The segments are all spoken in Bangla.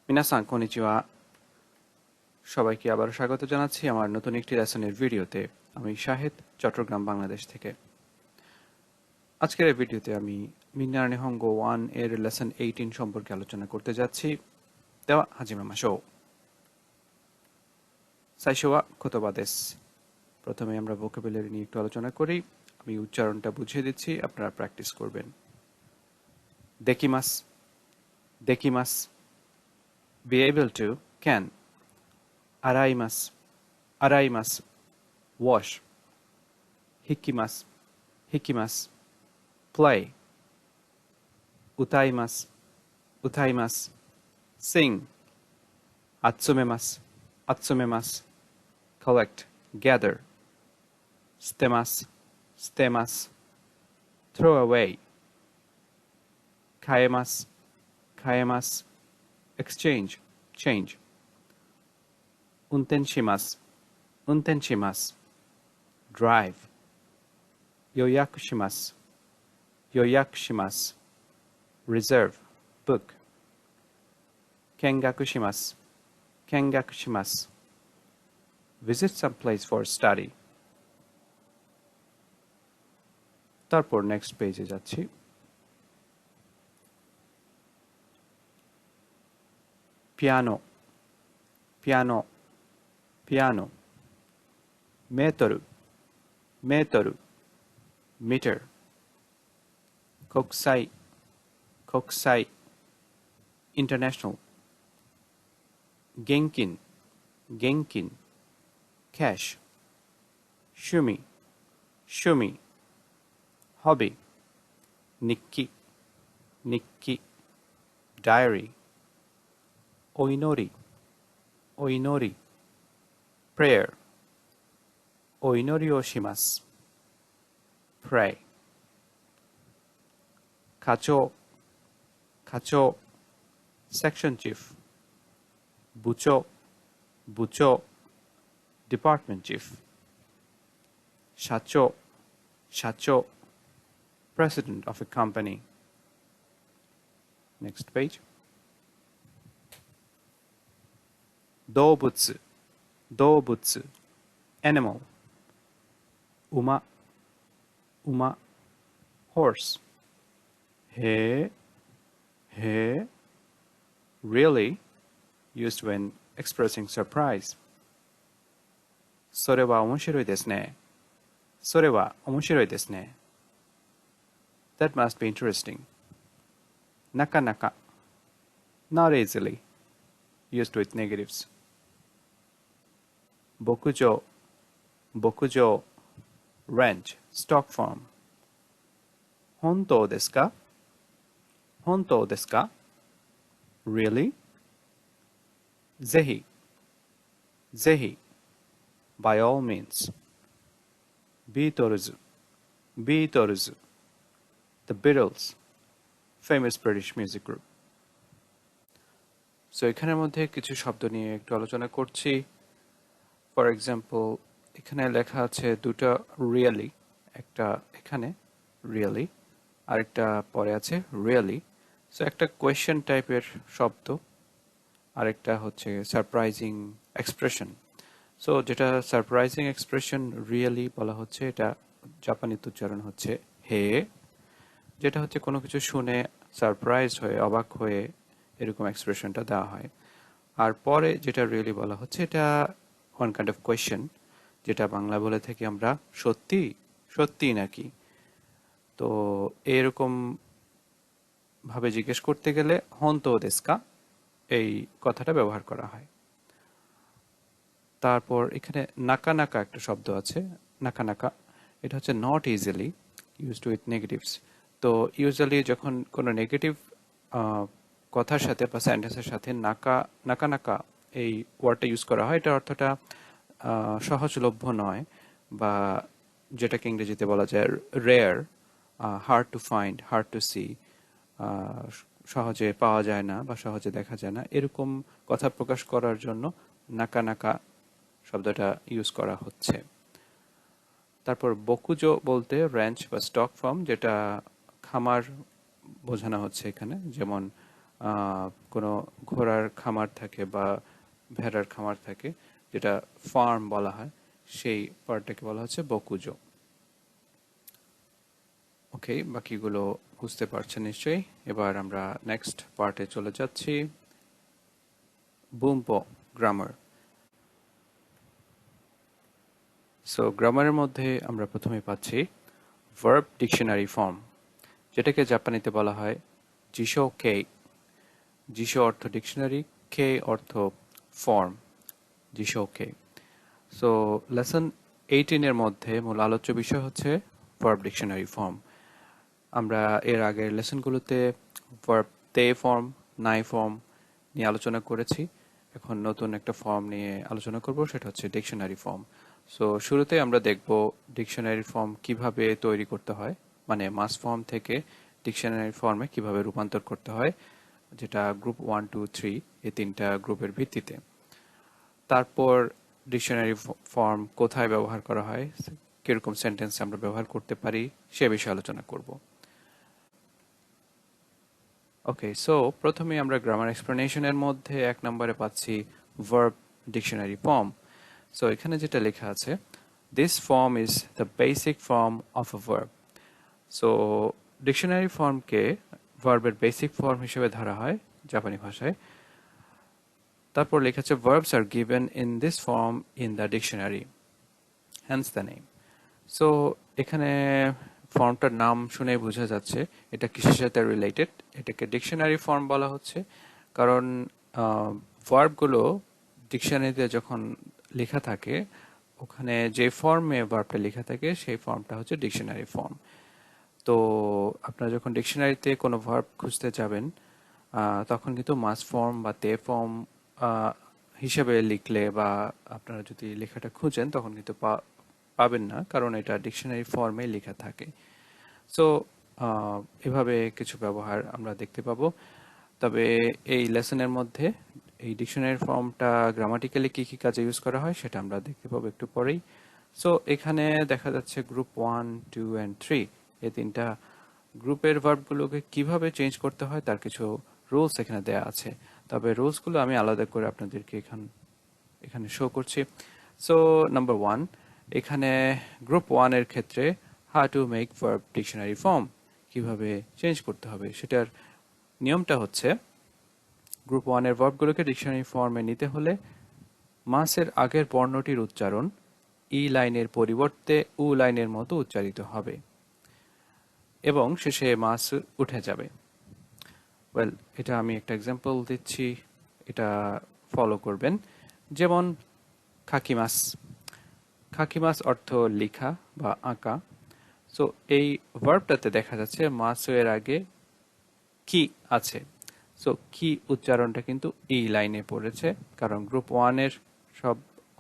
মিনাসান কনিচিওয়া সবাইকে আবার স্বাগত জানাচ্ছি আমার নতুন একটি লেসনের ভিডিওতে। আমি শাহেদ, চট্টগ্রাম, বাংলাদেশ থেকে। আজকের এই ভিডিওতে আমি মিন্না নিহঙ্গো 1 এর লেসন 18 সম্পর্কে আলোচনা করতে যাচ্ছি। দেওয়া হাজিমা মাশো সাইশোয়া কোতোবা দেস। প্রথমে আমরা ভোকাবুলারি নিয়ে একটু আলোচনা করি। আমি উচ্চারণটা বুঝিয়ে দিচ্ছি, আপনারা প্র্যাকটিস করবেন। দেকিমাস, দেকিমাস, be able to, can. আরাইমাস, আরাইমাস, wash. হিকিমাস, হিকিমাস, play. Utaimasu, utaimasu, sing. Atsumemasu, atsumemasu, collect, gather. Stemasu, stemasu, throw away. Kaemasu, kaemasu, exchange, change. Untenshimasu, untenshimasu, drive. Yoyaku shimasu, yoyaku shimasu, reserve, book. Kengaku shimasu, kengaku shimasu, visit some place for study. তারপর নেক্সট পেজে যাচ্ছি। Piano, piano, piano. মেটরু, মেটরু, মিটার। কোকসাই, কোকসাই, international. Genkin, genkin, cash. Shumi, shumi, hobby. Nikki, nikki, diary. Oinori, oinori, prayer. Oinori o shimasu, pray. Kacho, kacho, section chief. Bucho, bucho, department chief. Shacho, shacho, president of a company. Next page. Dobutsu, dobutsu, animal. Uma, uma, horse. He, he, really, used when expressing surprise. それは面白いですね。それは面白いですね。That must be interesting. なかなか not easily, used with negatives. 牧場、牧場 ranch, stock farm. 本当ですか？本当ですか？ Really? ぜひ、ぜひ by all means. Beatles, Beatles, the Beatles, famous British music group. So এখানের মধ্যে কিছু শব্দ নিয়ে একটু আলোচনা করছি। ফর এক্সাম্পল, এখানে লেখা আছে দুটো রিয়েলি, একটা এখানে রিয়েলি, আরেকটা পরে আছে রিয়েলি। সো একটা কোয়েশ্চেন টাইপের শব্দ, আরেকটা হচ্ছে সারপ্রাইজিং এক্সপ্রেশন। সো যেটা সারপ্রাইজিং এক্সপ্রেশন রিয়েলি বলা হচ্ছে, এটা জাপানিতে উচ্চারণ হচ্ছে হে। যেটা হচ্ছে কোনো কিছু শুনে সারপ্রাইজ হয়ে, অবাক হয়ে এরকম এক্সপ্রেশনটা দেওয়া হয়। আর পরে যেটা রিয়েলি বলা হচ্ছে, এটা ওয়ান কাইন্ড অফ কোয়েশ্চেন, যেটা বাংলা বলে থাকি আমরা সত্যি, সত্যি নাকি। তো এরকম ভাবে জিজ্ঞেস করতে গেলে হন্তো দেস্কা এই কথাটা ব্যবহার করা হয়। তারপর এখানে নাকা নাকা একটা শব্দ আছে, নাকা নাকা। এটা হচ্ছে not easily, used with negatives. তো ইউজুয়ালি যখন কোনো নেগেটিভ কথার সাথে বা সেন্টেন্সের সাথে নাকা নাকা নাকা এই ওয়ার্ডটা ইউজ করা হয়, এটার অর্থটা সহজলভ্য নয়, বা যেটাকে ইংরেজিতে বলা যায় rare, hard to find, hard to see, সহজে পাওয়া যায় না বা সহজে দেখা যায় না, এরকম কথা প্রকাশ করার জন্য নাকা নাকা শব্দটা ইউজ করা হচ্ছে। তারপর বকুজো বলতে র্যাঞ্চ বা স্টক ফার্ম, যেটা খামার বোঝানো হচ্ছে এখানে। যেমন কোনো ঘোড়ার খামার থাকে বা ভেড়ার খামার থাকে, যেটা ফার্ম বলা হয়, সেই পার্টটাকে বলা হচ্ছে বকুজো। ওকে, বাকিগুলো বুঝতে পারছেন নিশ্চয়ই। এবার আমরা নেক্সট পার্টে চলে যাচ্ছি, বুম্পো গ্রামার। সো গ্রামারের মধ্যে আমরা প্রথমে পাচ্ছি ভার্ব ডিকশনারি ফর্ম, যেটাকে জাপানিতে বলা হয় জিশো কেই। জিশো অর্থ ডিকশনারি, কে অর্থ ফর্ম, জিশো কেই। সো লেসন 18 এর মধ্যে মূল আলোচ্য বিষয় হচ্ছে ভার্ব ডিকশনারি ফর্ম। আমরা এর আগের লেসনগুলোতে ভার্ব তে ফর্ম, নাই ফর্ম নিয়ে আলোচনা করেছি। এখন নতুন একটা ফর্ম নিয়ে আলোচনা করব, সেটা হচ্ছে ডিকশনারি ফর্ম। সো শুরুতে আমরা দেখব ডিকশনারি ফর্ম কিভাবে তৈরি করতে হয়, মানে মাস ফর্ম থেকে ডিকশনারি ফর্মে কিভাবে রূপান্তর করতে হয়, যেটা গ্রুপ 1, 2, 3 এই তিনটা গ্রুপের ভিত্তিতে। তারপর ডিকশনারি ফর্ম কোথায় ব্যবহার করা হয়, কিরকম সেন্টেন্স আমরা ব্যবহার করতে পারি, সে বিষয়ে আলোচনা করব। ওকে, সো প্রথমে আমরা গ্রামার এক্সপ্লেনেশনের মধ্যে 1 নম্বরে পাচ্ছি ভার্ব ডিকশনারি ফর্ম। সো এখানে যেটা লেখা আছে, this form is the basic form of a verb. So dictionary ফর্মকে ভার্বের বেসিক ফর্ম হিসেবে ধরা হয় জাপানি ভাষায়। তারপর লেখা আছে, verbs are given in this form in the dictionary, hence the name. So এখানে ফর্মটার নাম শুনে বোঝা যাচ্ছে এটা কিসের সাথে রিলেটেড। এটাকে ডিকশনারি ফর্ম বলা হচ্ছে কারণ ভার্বগুলো ডিকশনারিতে যখন লেখা থাকে, ওখানে যে ফর্মে ভার্বটা লেখা থাকে সেই ফর্মটা হচ্ছে ডিকশনারি ফর্ম। তো আপনারা যখন ডিকশনারিতে কোনো ভার্ব খুঁজতে যাবেন, তখন কিন্তু মাস ফর্ম বা তে ফর্ম হিসেবে লিখলে বা আপনারা যদি লেখাটা খুঁজেন তখন কিন্তু পাবেন না, কারণ এটা ডিকশনারি ফর্মে লেখা থাকে। সো এভাবে কিছু ব্যবহার আমরা দেখতে পাবো। তবে এই লেসনের মধ্যে এই ডিকশনারি ফর্মটা গ্রামাটিক্যালি কি কি কাজে ইউজ করা হয় সেটা আমরা দেখতে পাবো একটু পরেই। সো এখানে দেখা যাচ্ছে গ্রুপ 1, 2 অ্যান্ড 3 এই তিনটা গ্রুপের ভার্বগুলোকে কিভাবে চেঞ্জ করতে হয় তার কিছু রুলস এখানে দেয়া আছে। তবে রুলসগুলো আমি আলাদা করে আপনাদেরকে এখানে শো করছি। সো নাম্বার 1, এখানে গ্রুপ 1 এর ক্ষেত্রে how to make verb dictionary form, কিভাবে চেঞ্জ করতে হবে সেটার নিয়মটা হচ্ছে, গ্রুপ 1 এর ভার্বগুলোকে ডিকশনারি ফর্মে নিতে হলে মাসের আগের বর্ণটির উচ্চারণ ই লাইনের পরিবর্তে উ লাইনের মতো উচ্চারিত হবে এবং শেষে মাস উঠে যাবে। ওয়েল, এটা আমি একটা এক্সাম্পল দিচ্ছি, এটা ফলো করবেন। যেমন খাকিমাস। খাকিমাস অর্থ লেখা বা আঁকা। সো এই ভার্বটাতে দেখা যাচ্ছে মাস এর আগে কি আছে। সো কি উচ্চারণটা কিন্তু এই লাইনে পড়েছে, কারণ গ্রুপ 1 এর সব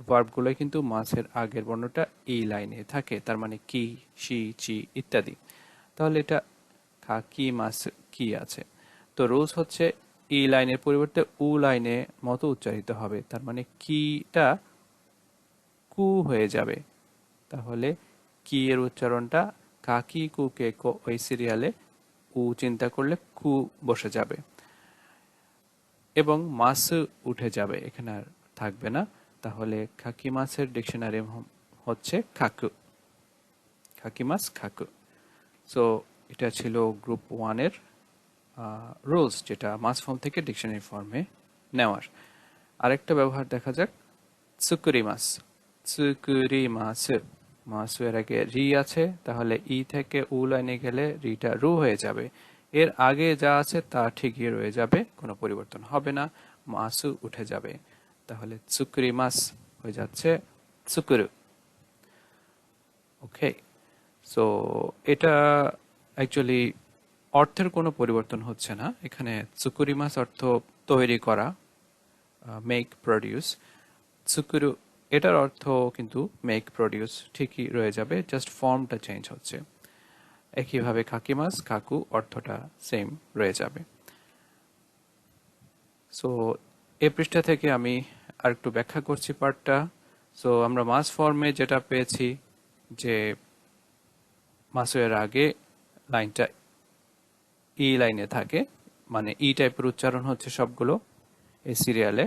ভার্বগুলোই কিন্তু মাসের আগের বর্ণটা এই লাইনে থাকে, তার মানে কি, সি, চি ইত্যাদি। তাহলে এটা খাকি মাস কি আছে। তো রুলস হচ্ছে ই লাইনের পরিবর্তে উ লাইনে মতো উচ্চারিত হবে, তার মানে কিটা কু হয়ে যাবে। তাহলে কি এর উচ্চারণটা কাকি কুকে কো, ওই সিরিয়ালে উ চিন্তা করলে কু বসে যাবে এবং মাস উঠে যাবে, এখানে আর থাকবে না। তাহলে খাকি মাছের ডিকশনারি হচ্ছে খাকু, খাকি মাছ খাকু। সো এটা ছিল গ্রুপ 1 এর রুলস, যেটা মাস ফর্ম থেকে ডিকশনারি ফর্মে নেওয়ার। আরেকটা ব্যবহার দেখা যাক, সুকুরি মাস। সুকুরি মাস, মাস এর আগে রি আছে, তাহলে ই থেকে উ লাইনে গেলে রিটা রু হয়ে যাবে। এর আগে যা আছে তা ঠিকই রয়ে যাবে, কোনো পরিবর্তন হবে না, মাসু উঠে যাবে। তাহলে সুকুরি মাস হয়ে যাচ্ছে সুকুরু। ওকে, সো এটা অ্যাকচুয়ালি অর্থের কোনো পরিবর্তন হচ্ছে না এখানে। সুকুরি মাস অর্থ তৈরি করা, মেক প্রডিউস। সুকুরু এটার অর্থ কিন্তু মেক প্রডিউস ঠিকই রয়ে যাবে, জাস্ট ফর্মটা চেঞ্জ হচ্ছে। একইভাবে খাকিমাস কাকু অর্থটা সেম রয়ে যাবে। সো এই পৃষ্ঠা থেকে আমি আর একটু ব্যাখ্যা করছি পার্টটা। সো আমরা মাস ফর্মে যেটা পেয়েছি যে মাসের আগে লাইনটা ই লাইনে থাকে, মানে ই টাইপের উচ্চারণ হচ্ছে সবগুলো এই সিরিয়ালে।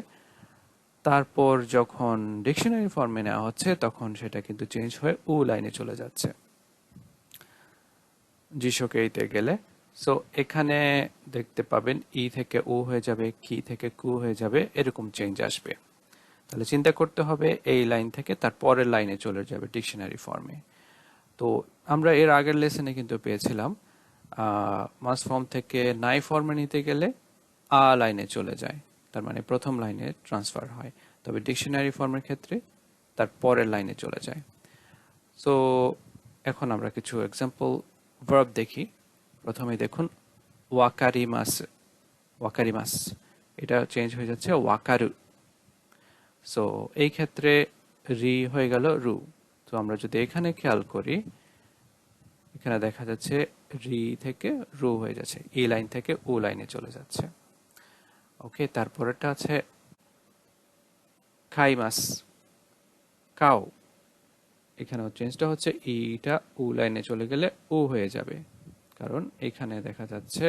তারপর যখন ডিকশনারি ফর্মে নেওয়া হচ্ছে তখন সেটা কিন্তু চেঞ্জ হয়ে উ লাইনে চলে যাচ্ছে জিশোকেইতে গেলে। সো এখানে দেখতে পাবেন ই থেকে ও হয়ে যাবে, কি থেকে কু হয়ে যাবে, এরকম চেঞ্জ আসবে। তাহলে চিন্তা করতে হবে এই লাইন থেকে তার পরের লাইনে চলে যাবে ডিকশনারি ফর্মে। তো আমরা এর আগের লেসনে কিন্তু পেয়েছিলাম মাস ফর্ম থেকে নাই ফর্মে নিতে গেলে আ লাইনে চলে যায়, তার মানে প্রথম লাইনে ট্রান্সফার হয়। তবে ডিকশনারি ফর্মের ক্ষেত্রে তার পরের লাইনে চলে যায়। সো এখন আমরা কিছু এক্সাম্পল ভার্ব দেখি। প্রথমে দেখুন ওয়াকারিমাস, ওয়াকারিমাস এটা চেঞ্জ হয়ে যাচ্ছে ওয়াকারু। সো এই ক্ষেত্রে রি হয়ে গেল রু। তো আমরা যদি এখানে খেয়াল করি, এখানে দেখা যাচ্ছে রি থেকে রু হয়ে যাচ্ছে, ই লাইন থেকে উ লাইনে চলে যাচ্ছে। ওকে, তারপরেরটা আছে খাইমাস, কাউ। এখানেও চেঞ্জটা হচ্ছে ইটা উ লাইনে চলে গেলে উ হয়ে যাবে, কারণ এখানে দেখা যাচ্ছে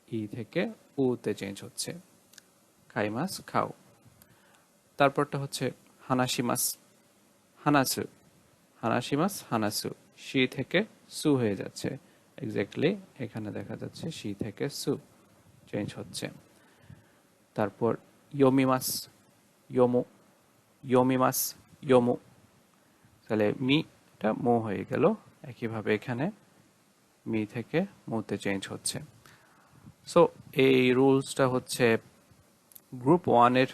ই থেকে উতে চেঞ্জ হচ্ছে, খাইমাস খাও। তারপরটা হচ্ছে হানাশিমাস, হানাসু, হানাশিমাস হানাসু, শি থেকে সু হয়ে যাচ্ছে। এক্স্যাক্টলি এখানে দেখা যাচ্ছে শি থেকে সু চেঞ্জ হচ্ছে। তারপর ইয়োমিমাস, ইয়োমু, ইয়োমিমাস ইয়োমু, তাহলে মিটা মু হয়ে গেল। একইভাবে এখানে মি থেকে মুতে চেঞ্জ হচ্ছে। সো এই রুলসটা হচ্ছে গ্রুপ ওয়ানের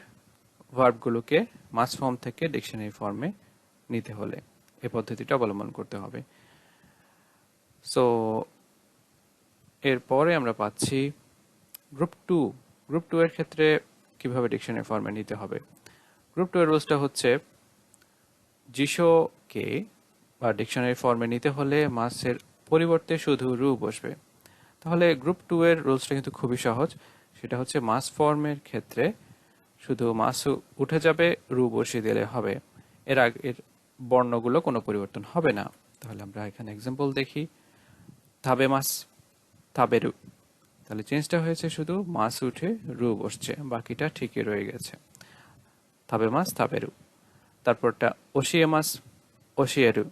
ভার্বগুলোকে মাস ফর্ম থেকে ডিকশনারি ফর্মে নিতে হলে এই পদ্ধতিটা অবলম্বন করতে হবে। সো এরপরে আমরা পাচ্ছি গ্রুপ টু। গ্রুপ টু এর ক্ষেত্রে কিভাবে ডিকশনারি ফর্মে নিতে হবে। গ্রুপ টু এর রুলসটা হচ্ছে জিশোকে বা ডিকশনারি ফর্মে নিতে হলে মাসের পরিবর্তে শুধু রু বসবে। তাহলে গ্রুপ টু এর রুলসটা কিন্তু খুবই সহজ। সেটা হচ্ছে মাস ফর্মের ক্ষেত্রে শুধু মাসু উঠে যাবে, রু বসিয়ে দিলে হবে। এর আগের বর্ণগুলো কোনো পরিবর্তন হবে না। তাহলে আমরা এখানে এক্সাম্পল দেখি। থাবে মাস, থাবেরু। তাহলে চেঞ্জটা হয়েছে শুধু মাস উঠে রু বসছে, বাকিটা ঠিকই রয়ে গেছে। থাবে মাস থাবেরু। তারপরটা ওশিয়ে মাস, ওশিয়েরু।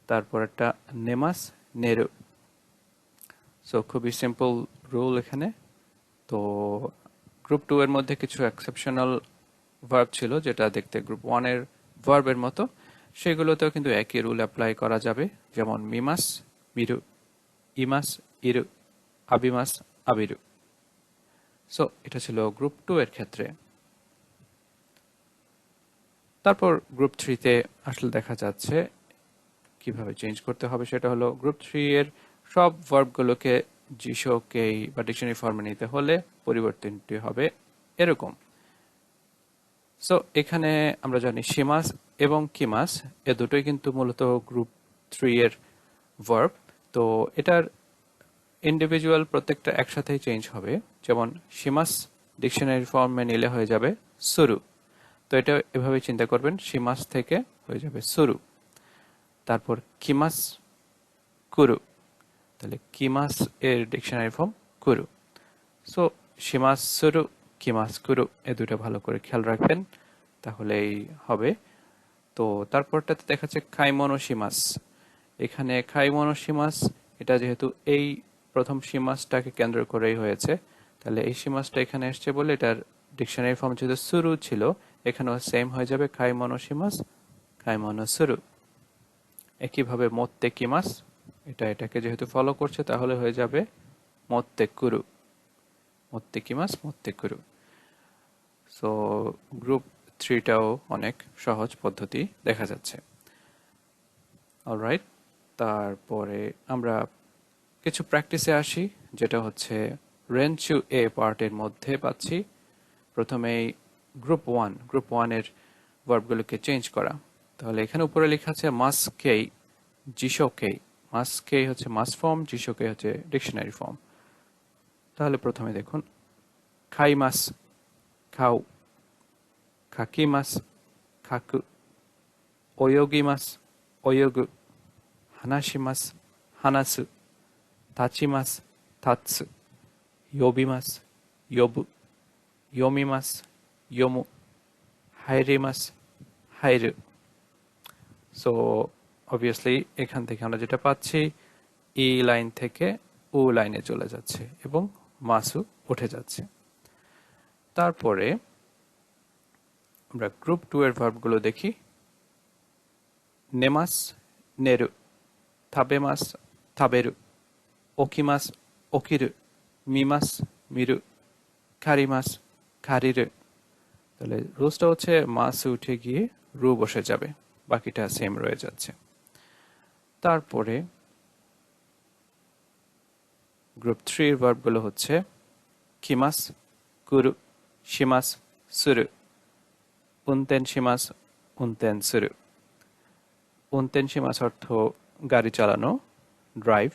তারপরটা নেমাস, নেরু। সো খুবই সিম্পল রুল এখানে। তো গ্রুপ টু এর মধ্যে কিছু এক্সেপশনাল ভার্ব ছিল যেটা দেখতে গ্রুপ ওয়ানের ভার্বের মতো, সেগুলোতেও কিন্তু একই রুল অ্যাপ্লাই করা যাবে। যেমন মিমাস মিরু, ইমাস ইরু, আবিমাস আবিরু। সো এটা ছিল গ্রুপ টু এর ক্ষেত্রে। তারপর গ্রুপ থ্রিতে আসলে দেখা যাচ্ছে কিভাবে চেঞ্জ করতে হবে। সেটা হলো গ্রুপ থ্রি এর সব ভার্বগুলোকে জিশোকেই বা ডিকশনারি ফর্মে নিতে হলে পরিবর্তনটি হবে এরকম। সো এখানে আমরা জানি শিমাস এবং কিমাস এ দুটোই কিন্তু মূলত গ্রুপ থ্রি এর ভার্ব। তো এটার ইন্ডিভিজুয়াল প্রত্যেকটা একসাথেই চেঞ্জ হবে। যেমন শিমাস ডিকশনারি ফর্মে নিলে হয়ে যাবে সুরু। তো এটা এভাবে চিন্তা করবেন, শিমাস থেকে হয়ে যাবে সুরু। তারপর কিমাস কুরু, তাহলে কিমাস এর ডিকশনারি ফর্ম কুরু। সো শিমাস সুরু, কিমাস কুরু, এ দুটো ভালো করে খেয়াল রাখবেন, তাহলেই হবে। তো তারপরটাতে দেখাচ্ছে খাইমোনোসিমাস। এখানে খাইমোনোসিমাস এটা যেহেতু এই প্রথম সীমাসটাকে কেন্দ্র করেই হয়েছে, তাহলে এই সীমাসটা এখানে এসছে বলে এটার ডিকশনারি ফর্ম যেহেতু সুরু ছিল, এখানেও সেম হয়ে যাবে খাইমোনোসিমাস, খাইমোনোসুরু। একইভাবে মোত্তে কিমাস, এটা এটাকে যেহেতু ফলো করছে তাহলে হয়ে যাবে মোত্তে কুরু, মোত্তে কিমাস মোত্তে কুরু। সো গ্রুপ থ্রিটাও অনেক সহজ পদ্ধতি দেখা যাচ্ছে। অলরাইট, তারপরে আমরা কিছু প্র্যাকটিসে আসি, যেটা হচ্ছে রেনচু এ পার্টের মধ্যে পাচ্ছি। প্রথমেই গ্রুপ ওয়ানের ভার্বগুলোকে চেঞ্জ করা। তাহলে এখানে উপরে লেখা আছে মাসকেই, জিশোকেই। মাসকেই হচ্ছে মাস ফর্ম, জিশোকেই হচ্ছে ডিকশনারি ফর্ম। তাহলে প্রথমে দেখুন খাইমাস, খাও, খাকিমাস, খাকু, ওয়োগিমাস, ওয়োগু, হানাশিমাস, হানাসু, তাচিমাস, tatsu, yobimasu, yobu, yomimasu, yomu, হাইরিমাস, হাইরু। সো অবভিয়াসলি এখান থেকে আমরা যেটা পাচ্ছি ই লাইন থেকে উ লাইনে চলে যাচ্ছে এবং মাসু উঠে যাচ্ছে। তারপরে আমরা গ্রুপ 2 এর ভার্বগুলো দেখি। নেমাস, নেরু, থাবেমাস, থাবেরু, ওকিমাস, ওকিরু, মিমাস, মিরু, খারিমাস, খারিরু। তাহলে রুলসটা হচ্ছে মাস উঠে গিয়ে রু বসে যাবে, বাকিটা সেম রয়ে যাচ্ছে। তারপরে গ্রুপ 3 এর ভার্বগুলো হচ্ছে কিমাস, কুরু, শিমাস, সুরু, উনতেন শিমাস, উনতেন সুরু। উনতেন শিমাস অর্থ গাড়ি চালানো, ড্রাইভ।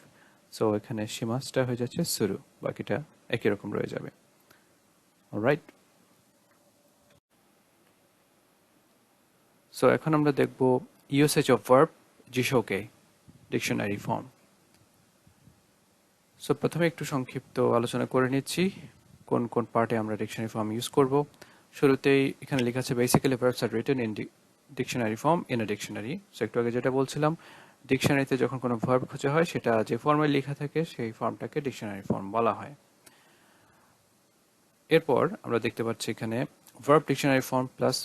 সো এখানে শিমাসটা হয়ে যাচ্ছে সুরু, বাকিটা একই রকম রয়ে যাবে। অলরাইট। সো এখন আমরা দেখব ইউসেজ অফ ভার্ব জিশোকে ডিকশনারি ফর্ম। সো প্রথমে একটু সংক্ষিপ্ত আলোচনা করে নিচ্ছি কোন কোন পার্টে আমরা ডিকশনারি ফর্ম ইউজ করব। শুরুতেই এখানে লেখা আছে basically verbs are written in dictionary form in a dictionary. So একটু আগে যেটা বলছিলাম, ডিকশনারিতে যখন কোনো ভার্ব খোঁজা হয় সেটা যে ফর্মে লেখা থাকে সেই ফর্মটাকে ডিকশনারি ফর্ম বলা হয়। এরপর আমরা দেখতে পাচ্ছি এখানে ভার্ব ডিকশনারি ফর্ম প্লাস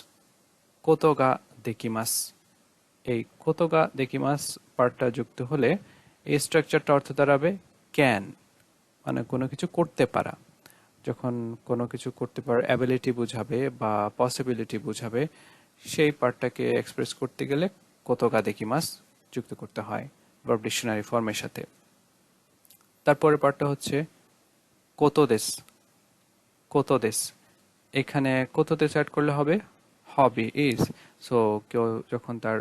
কোতোগা দেকিমাস। এই কোতোগা দেকিমাস পার্টটা যুক্ত হলে এই স্ট্রাকচারটা অর্থ দাঁড়াবে ক্যান, মানে কোনো কিছু করতে পারা। যখন কোনো কিছু করতে পারার অ্যাবিলিটি বোঝাবে বা পসিবিলিটি বোঝাবে, সেই পার্টটাকে এক্সপ্রেস করতে গেলে কোতোগা দেকিমাস যুক্ত করতে হয় ভার্ব ডিকশনারি ফর্মের সাথে। তারপরের পার্টটা হচ্ছে কোতোদেস। কোতোদেস, এখানে কোতোদেস অ্যাড করলে হবে হবি ইজ। সো কেউ যখন তার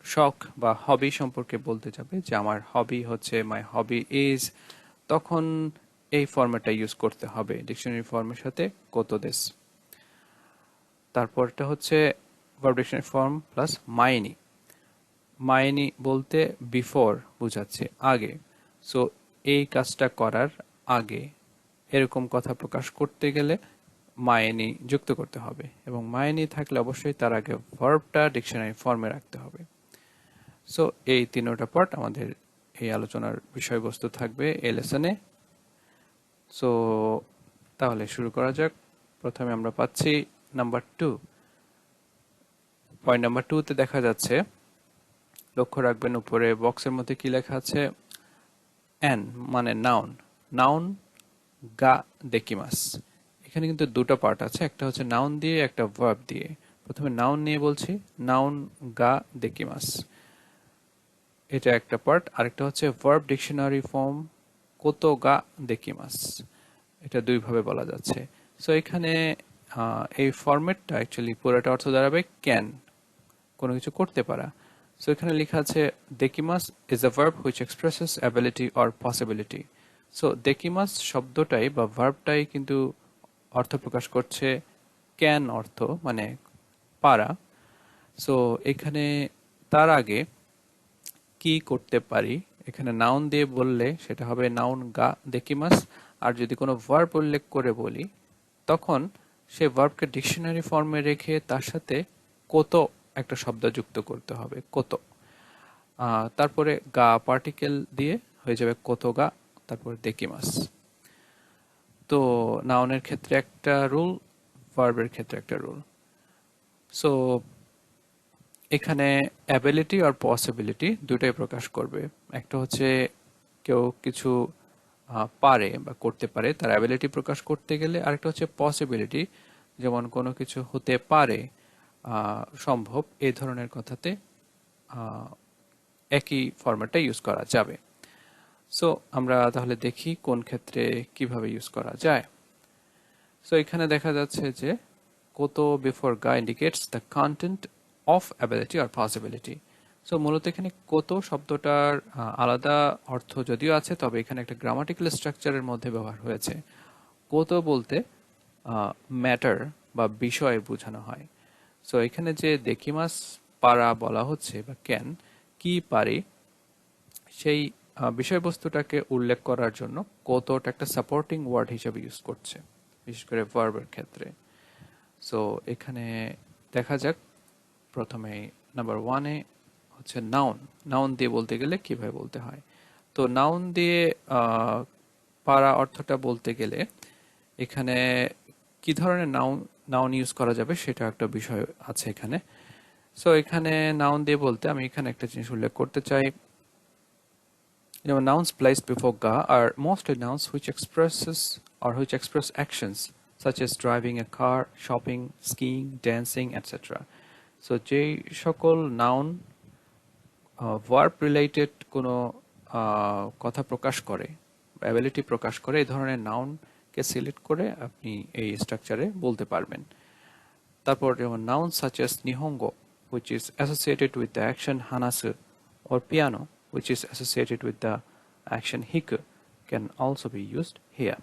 শখ বা হবি সম্পর্কে বলতে যাবে যে আমার হবি হচ্ছে মাই হবি ইজ, তখন এই ফর্মেটটা ইউজ করতে হবে ডিকশনারি ফর্মের সাথে কোতোদেস। তারপরটা হচ্ছে ভার্ব ডিকশনারি ফর্ম প্লাস মাইনি। মাইনি বলতে বিফোর বোঝাচ্ছে, আগে। সো এই কাজটা করার আগে এরকম কথা প্রকাশ করতে গেলে মাইনি যুক্ত করতে হবে, এবং মাইনি থাকলে অবশ্যই তার আগে ভার্বটা ডিকশনারি ফর্মে রাখতে হবে। সো এই তিনটা পার্ট আমাদের এই আলোচনার বিষয়বস্তু থাকবে এই লেসনে। সো তাহলে শুরু করা যাক। প্রথমে আমরা পাচ্ছি নাম্বার 2। পয়েন্ট নাম্বার 2 তে দেখা যাচ্ছে, লক্ষ্য রাখবেন উপরে বক্সের মধ্যে কি লেখা আছে, এন মানে নাউন। নাউন গা দেকিমাস। এখানে কিন্তু দুটো পার্ট আছে, একটা হচ্ছে নাউন দিয়ে, একটা ভার্ব দিয়ে। প্রথমে নাউন নিয়ে বলছি, নাউন গা দেকিমাস, এটা একটা পার্ট। আরেকটা হচ্ছে ভার্ব ডিকশনারি ফর্ম কোতো গা দেকিমাস, এটা দুই ভাবে বলা যাচ্ছে। সো এখানে এই ফরম্যাটটা অ্যাকচুয়ালি পুরোটা অর্থ দাঁড়াবে ক্যান, কোনো কিছু করতে পারা। সো এখানে লেখা আছে দেকিমাস is a verb which expresses ability or possibility. So দেকিমাস শব্দটাই বা ভার্বটাই কিন্তু অর্থ প্রকাশ করছে ক্যান অর্থ, মানে পারা। সো এখানে তার আগে কি করতে পারি, এখানে নাউন দিয়ে বললে সেটা হবে নাউন গা দেকিমাস। আর যদি কোনো ভার্ব উল্লেখ করে বলি, তখন সে ভার্বকে ডিকশনারি ফর্মে রেখে তার সাথে কোতো একটা শব্দ যুক্ত করতে হবে, কোতো। তারপরে গা পার্টিকেল দিয়ে হয়ে যাবে কোতো গা, তারপর দেকিমাস। তো নাউনের ক্ষেত্রে একটা রুল, ভার্বের ক্ষেত্রে একটা রুল। সো এখানে অ্যাবিলিটি আর পসিবিলিটি দুটাই প্রকাশ করবে। একটা হচ্ছে কেউ কিছু পারে বা করতে পারে, তার অ্যাবিলিটি প্রকাশ করতে গেলে। আরেকটা হচ্ছে পসিবিলিটি, যেমন কোনো কিছু হতে পারে, সম্ভব, এই ধরনের কথাতে একই ফরম্যাটটা ইউজ করা যাবে। সো আমরা তাহলে দেখি কোন ক্ষেত্রে কিভাবে ইউজ করা যায়। সো এখানে দেখা যাচ্ছে যে কোতো বিফোর গা indicates the content of ability আর পসিবিলিটি। সো মূলত এখানে কোতো শব্দটার আলাদা অর্থ যদিও আছে, তবে এখানে একটা গ্রামাটিক্যাল স্ট্রাকচারের মধ্যে ব্যবহার হয়েছে। কোতো বলতে ম্যাটার বা বিষয় বোঝানো হয়। সো এখানে যে দেকিমাস পারা বলা হচ্ছে বা ক্যান, কি পারি, সেই বিষয়বস্তুটাকে উল্লেখ করার জন্য কতটা একটা সাপোর্টিং ওয়ার্ড হিসেবে ইউজ করছে, বিশেষ করে ভার্বের ক্ষেত্রে। সো এখানে দেখা যাক, প্রথমে নাম্বার ওয়ানে হচ্ছে নাউন। নাউন দিয়ে বলতে গেলে কিভাবে বলতে হয়। তো নাউন দিয়ে পারা অর্থটা বলতে গেলে এখানে কি ধরনের নাউন নাউন ইউজ করা যাবে সেটা একটা বিষয় আছে এখানে। সো এখানে নাউন দিয়ে বলতে আমি এখানে একটা জিনিস উল্লেখ করতে চাই, যেমন nouns placed before ga are mostly nouns which express actions such as driving a car, shopping, skiing, dancing, etc. So যেই সকল নাউন ভার্ব রিলেটেড কোনো কথা প্রকাশ করে, অ্যাবিলিটি প্রকাশ করে, এই ধরনের নাউনকে সিলেক্ট করে আপনি এই স্ট্রাকচারে বলতে পারবেন। তারপর যেমন nouns such as nihongo which is associated with the action hanasu or piano which is associated with the action hiku can also be used here.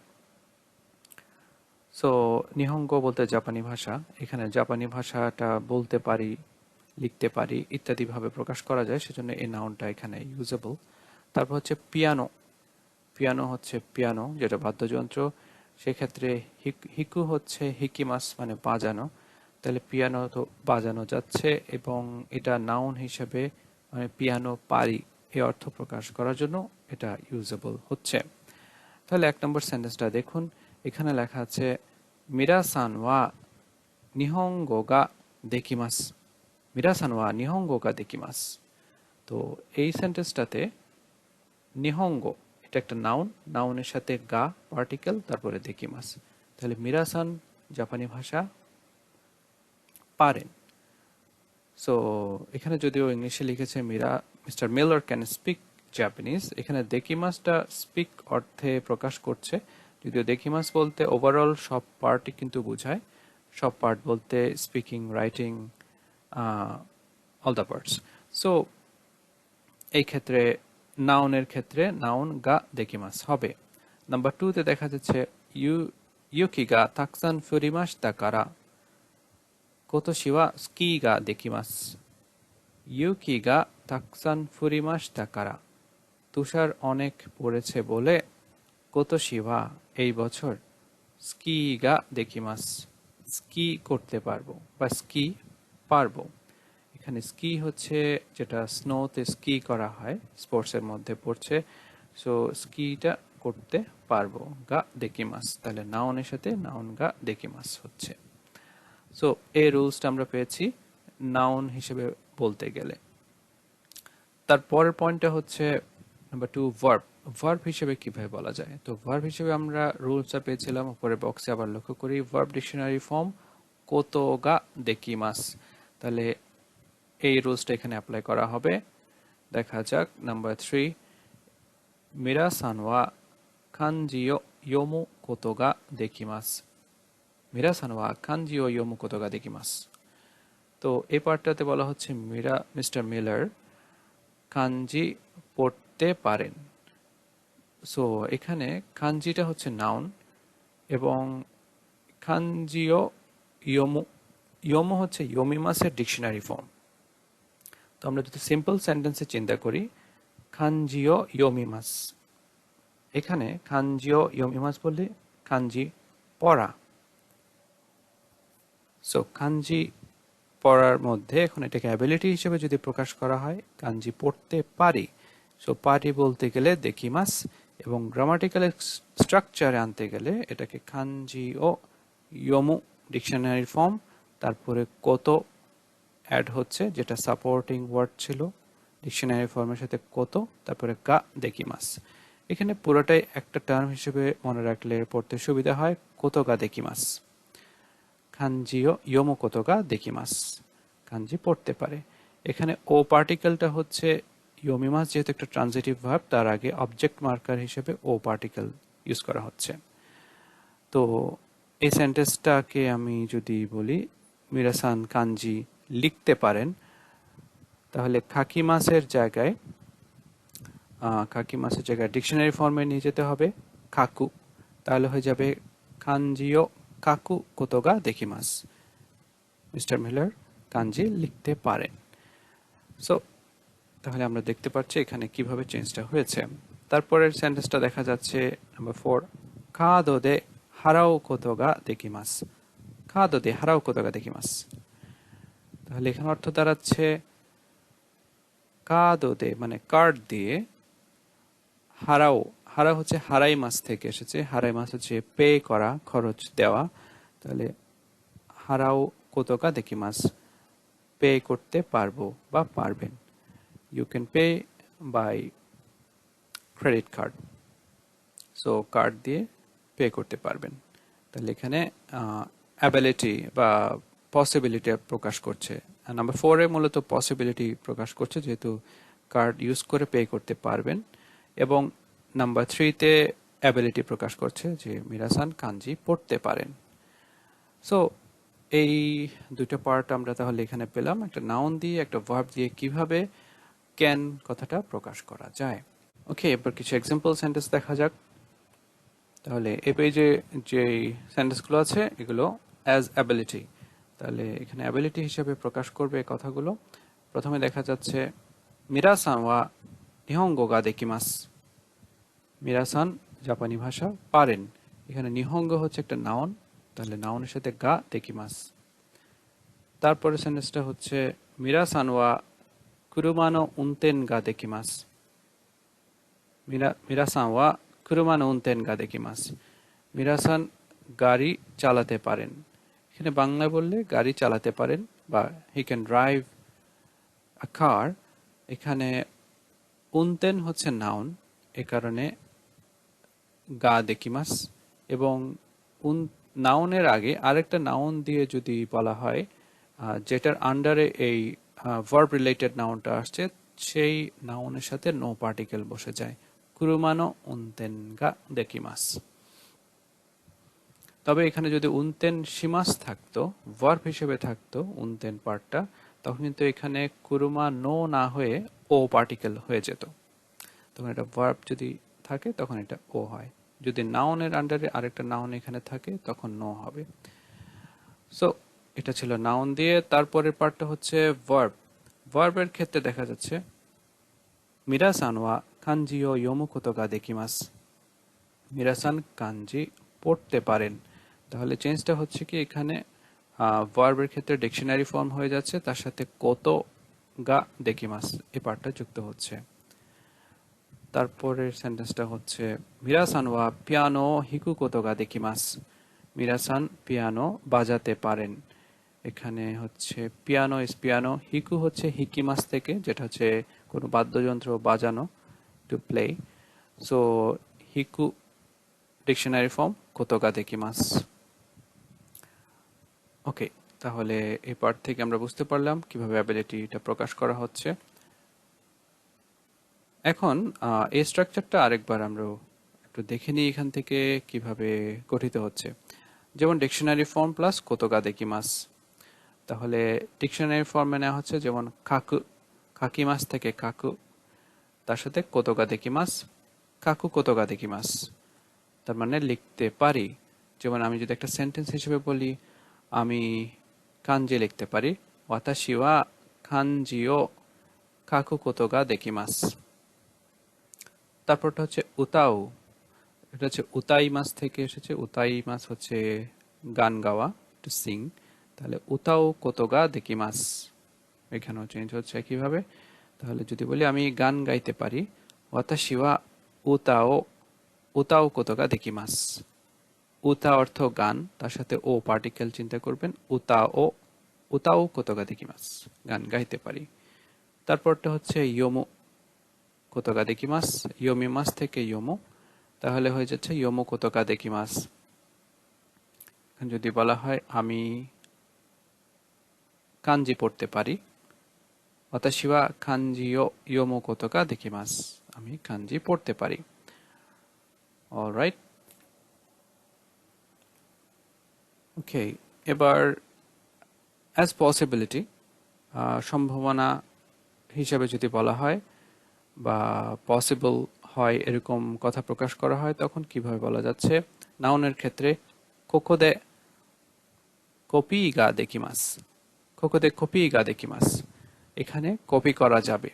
So নিহঙ্গো বলতে জাপানি ভাষা, এখানে জাপানি ভাষাটা বলতে পারি, লিখতে পারি ইত্যাদি ভাবে প্রকাশ করা যায়, সেজন্য এই নাউনটা এখানে ইউজেবল। তারপর হচ্ছে পিয়ানো। পিয়ানো হচ্ছে পিয়ানো যেটা বাদ্যযন্ত্র, সেক্ষেত্রে হিকু হচ্ছে হিকিমাস মানে বাজানো, তাহলে পিয়ানো তো বাজানো যাচ্ছে এবং এটা নাউন হিসেবে মানে পিয়ানো পারি এই অর্থ প্রকাশ করার জন্য এটা ইউজেবল হচ্ছে। তাহলে 1 নম্বর সেন্টেন্সটা দেখুন, এখানে লেখা আছে মিরাসান ওয়া নিহঙ্গো গা দেকিমাস। মিরাসান ওয়া নিহঙ্গো গা দেকিমাস। তো এই সেন্টেন্সটাতে নিহঙ্গো এটা একটা নাউন, নাউনের সাথে গা পার্টিকেল, তারপরে দেকিমাস। তাহলে মিরাসান জাপানি ভাষা পারেন। সো এখানে যদিও ইংলিশে লিখেছে mister Miller can speak Japanese, এখানে দেকিমাসটা স্পিক অর্থে প্রকাশ করছে, যদিও দেকিমাস বলতে ওভারঅল সব পার্টই কিন্তু বোঝায়। সব পার্ট বলতে speaking, writing, all the parts. So এই ক্ষেত্রে নাউনের ক্ষেত্রে নাউন গা দেকিমাস হবে। নাম্বার 2তে দেখা যাচ্ছে ইউকি গা তাকসান ফুরিমাশিতা কারা কোতোশি ওয়া স্কি গা দেকিমাস। ইউকি গা তাকসান ফুরিমাশিতা কারা, তুষার অনেক পড়েছে বলে কোতোশি ওয়া এই বছর স্কি গা দেকিমাস স্কি করতে পারবো বা স্কি পারবো। এখানে স্কি হচ্ছে যেটা স্নোতে স্কি করা হয়, স্পোর্টসের মধ্যে পড়ছে। সো স্কিটা করতে পারবো গা দেকিমাস, তাহলে নাউনের সাথে নাউন গা দেকিমাস হচ্ছে। সো এই রুলসটা আমরা পেয়েছি নাউন হিসেবে বলতে গেলে। তারপরের পয়েন্টটা হচ্ছে নাম্বার 2 ভার্ব। ভার্ব হিসেবে কিভাবে বলা যায়? তো ভার্ব হিসেবে আমরা রুলসটা পেয়েছিলাম, উপরে বক্সে আবার লক্ষ্য করি, ভার্ব ডিকশনারি ফর্ম কোতো গা দেকিমাস। তাহলে এই রুলসটা এখানে অ্যাপ্লাই করা হবে। দেখা যাক নাম্বার 3, মিরাসান ওয়া কানজি ও ইয়োমু কোতো গা দেকিমাস। মিরাসান ওয়া কানজি ও ইয়োমু কোতো গা দেকিমাস। তো এই পার্টটাতে বলা হচ্ছে মিস্টার মিলার কানজি পড়তে পারেন। সো এখানে কানজিটা হচ্ছে নাউন এবং কানজিও ইয়োমু, ইয়োমু হচ্ছে ইয়োমিমাসের ডিকশনারি ফর্ম। তো আমরা যদি সিম্পল সেন্টেন্সে চিন্তা করি, কানজিও ইয়োমিমাস, এখানে কানজিও ইয়োমিমাস বললে কানজি পড়া। সো কানজি পড়ার মধ্যে এখন এটাকে অ্যাবিলিটি হিসেবে যদি প্রকাশ করা হয়, কানজি পড়তে পারি। সো পারি বলতে গেলে দেকিমাস, এবং গ্রামাটিক্যাল স্ট্রাকচারে আনতে গেলে এটাকে কানজি ও ইয়োমু ডিকশনারি ফর্ম, তারপরে কত অ্যাড হচ্ছে যেটা সাপোর্টিং ওয়ার্ড ছিল ডিকশনারি ফর্মের সাথে কত, তারপরে গা দেকিমাস। এখানে পুরোটাই একটা টার্ম হিসেবে মনে রাখলে পড়তে সুবিধা হয়, কত গা দেকিমাস। কানজিও ইয়োমু কোতো গা দেকিমাস, কানজি পড়তে পারে। এখানে ও পার্টিকেলটা হচ্ছে ইয়োমিমাস, যেহেতু একটা ট্রানজিটিভ ভার্ব, তার আগে অবজেক্ট মার্কার হিসেবে ও পার্টিকেল ইউজ করা হচ্ছে। তো এই সেন্টেন্সটাকে আমি যদি বলি মিরাসান কানজি লিখতে পারেন, তাহলে খাকিমাসের জায়গায় ডিকশনারি ফর্মে নিয়ে যেতে হবে কাকু, তাহলে হয়ে যাবে কানজিও কাকু কোতো গা দেকিমাস। মিস্টার মিলার কানজি লিখতে পারেন। সো তাহলে আমরা দেখতে পাচ্ছি এখানে কিভাবে চেঞ্জটা হয়েছে। তারপরের সেন্টেন্সটা দেখা যাচ্ছে নাম্বার 4, কার্ড দে হারাও কোতোগা দেকিমাস। কার্ড দে হারাও কোতোগা দেকিমাস। তাহলে এখানে অর্থ দাঁড়াচ্ছে কার্ড দে মানে কার্ড দিয়ে, হারাও, হারা হচ্ছে হারাই মাস থেকে এসেছে, হারাই মাস হচ্ছে পে করা, খরচ দেওয়া। তাহলে হারাও কোতোগা দেকিমাস, পে করতে পারবো বা পারবেন। You can pay by credit card, so card দিয়ে পে করতে পারবেন। তাহলে এখানে অ্যাবিলিটি বা পসিবিলিটি প্রকাশ করছে। নাম্বার 4 এ মূলত পসিবিলিটি প্রকাশ করছে, যেহেতু কার্ড ইউজ করে পে করতে পারবেন। এবং নাম্বার 3 তে অ্যাবিলিটি প্রকাশ করছে যে মিরাসান কাঞ্জি পড়তে পারেন। সো এই দুটো পার্ট আমরা তাহলে এখানে পেলাম, একটা নাউন দিয়ে একটা ভার্ব দিয়ে কিভাবে ক্যান কথাটা প্রকাশ করা যায়। ওকে, এবার কিছু এক্সাম্পল সেন্টেন্স দেখা যাক। তাহলে এই পেজে যে সেন্টেন্সগুলো আছে এগুলো অ্যাজ অ্যাবিলিটি, তাহলে এখানে অ্যাবিলিটি হিসেবে প্রকাশ করবে কথাগুলো। প্রথমে দেখা যাচ্ছে মিরাসান ওয়া নিহঙ্গো গা দেকিমাস। মিরাসান জাপানি ভাষা পারেন। এখানে নিহঙ্গ হচ্ছে একটা নাউন, তাহলে নাউনের সাথে গা দেকিমাস। তারপরে সেন্টেন্সটা হচ্ছে মিরাসান ওয়া কুরুমা নো উনতেন গা দেকিমাস। মিরাসান ওয়া কুরুমা নো উনতেন গা দেকিমাস। মিরাসান গাড়ি চালাতে পারেন। এখানে বাংলা বললে গাড়ি চালাতে পারেন বা হি ক্যান ড্রাইভ আ কার। এখানে উনতেন হচ্ছে নাউন, এ কারণে গা দেকিমাস। এবং নাউনের আগে আরেকটা নাউন দিয়ে যদি বলা হয় যেটার আন্ডারে এই ভার্ব রিলেটেড নাউনটা আসছে, সেই নাউনের সাথে নো পার্টিকেল বসে যায়। কুরুমানো উনতেন গা দেকিমাস। তবে এখানে যদি উনতেন শিমাস থাকতো, ভার্ব হিসেবে থাকতো উনতেন পার্টটা, তখন কিন্তু এখানে কুরুমা নো না হয়ে ও পার্টিকেল হয়ে যেত। তখন এটা ভার্ব যদি থাকে তখন এটা ও হয়, যদি নাউনের আন্ডারে আরেকটা নাউন এখানে থাকে তখন নো হবে। সো এটা ছিল নাউন দিয়ে। তারপরের পার্টটা হচ্ছে ভার্ব। ভার্বের ক্ষেত্রে দেখা যাচ্ছে মিরাসান ওয়া কাঞ্জি ও ইয়োমু কোতো গা দেকিমাস। মিরাসান কাঞ্জি পড়তে পারেন। তাহলে চেঞ্জটা হচ্ছে কি, এখানে ভার্বের ক্ষেত্রে ডিকশনারি ফর্ম হয়ে যাচ্ছে, তার সাথে কোতো গা দেকিমাস এই পার্টটা যুক্ত হচ্ছে। তারপরের সেন্টেন্সটা হচ্ছে মিরাসান ওয়া পিয়ানো হিকু কোতো গা দেকিমাস। মিরাসান পিয়ানো বাজাতে পারেন। এখানে হচ্ছে পিয়ানো ইস পিয়ানো, হিকু হচ্ছে হিকিমাস থেকে, যেটা হচ্ছে কোনো বাদ্যযন্ত্র বাজানো, টু প্লে। সো হিকু ডিকশনারি ফর্ম কোতো গা দেকিমাস। ওকে, তাহলে এই পার্ট থেকে আমরা বুঝতে পারলাম কিভাবে অ্যাবিলিটিটা প্রকাশ করা হচ্ছে। এখন এই স্ট্রাকচারটা আরেকবার আমরা একটু দেখে নিই এখান থেকে কিভাবে গঠিত হচ্ছে। যেমন ডিকশনারি ফর্ম প্লাস কোতো গা দেকিমাস। তাহলে ডিকশনারি ফর্মে নেওয়া হচ্ছে যেমন কাকু, কাকিমাস থেকে কাকু, তার সাথে কোতো গা দেকিমাস, কাকু কোতো গা দেকিমাস, তার মানে লিখতে পারি। যেমন আমি যদি একটা সেন্টেন্স হিসেবে বলি, আমি কাঞ্জি লিখতে পারি, ওয়াতাশি ওয়া কাঞ্জি ও কাকু কোতো গা দেকিমাস। তারপরটা হচ্ছে উতাও, এটা হচ্ছে উতাই মাস থেকে এসেছে। উতাই মাস হচ্ছে গান গাওয়া, টু সিং। তাহলে উতাও কোতো গা দেকিমাস, এখানেও চেঞ্জ হচ্ছে একইভাবে। তাহলে যদি বলি আমি গান গাইতে পারি, ওয়াতাশি ওয়া উতাও, উতাও কোতো গা দেকিমাস। উতা অর্থ গান, তার সাথে ও পার্টিকেল চিন্তা করবেন, উতাও, উতাও কোতো গা দেকিমাস, গান গাইতে পারি। তারপরটা হচ্ছে ইয়োমু কোতো গা দেকিমাস, ইয়োমিমাস থেকে ইয়োমু, তাহলে হয়ে যাচ্ছে ইয়োমু কোতো গা দেকিমাস। যদি বলা হয় আমি কাঞ্জি পড়তে পারি, ওয়াতাশি ওয়া কাঞ্জি ও ইয়োমু কোতো গা দেকিমাস, আমি কাঞ্জি পড়তে পারি। অলরাইট, ওকে। এবার অ্যাজ পসিবিলিটি, সম্ভাবনা হিসাবে যদি বলা হয় বা পসিবল হয় এরকম কথা প্রকাশ করা হয়, তখন কিভাবে বলা যাচ্ছে। নাউনের ক্ষেত্রে কোকোদে কপি গা দেকিমাস, কোকোদে কপি গা দেকিমাস, এখানে কপি করা যাবে।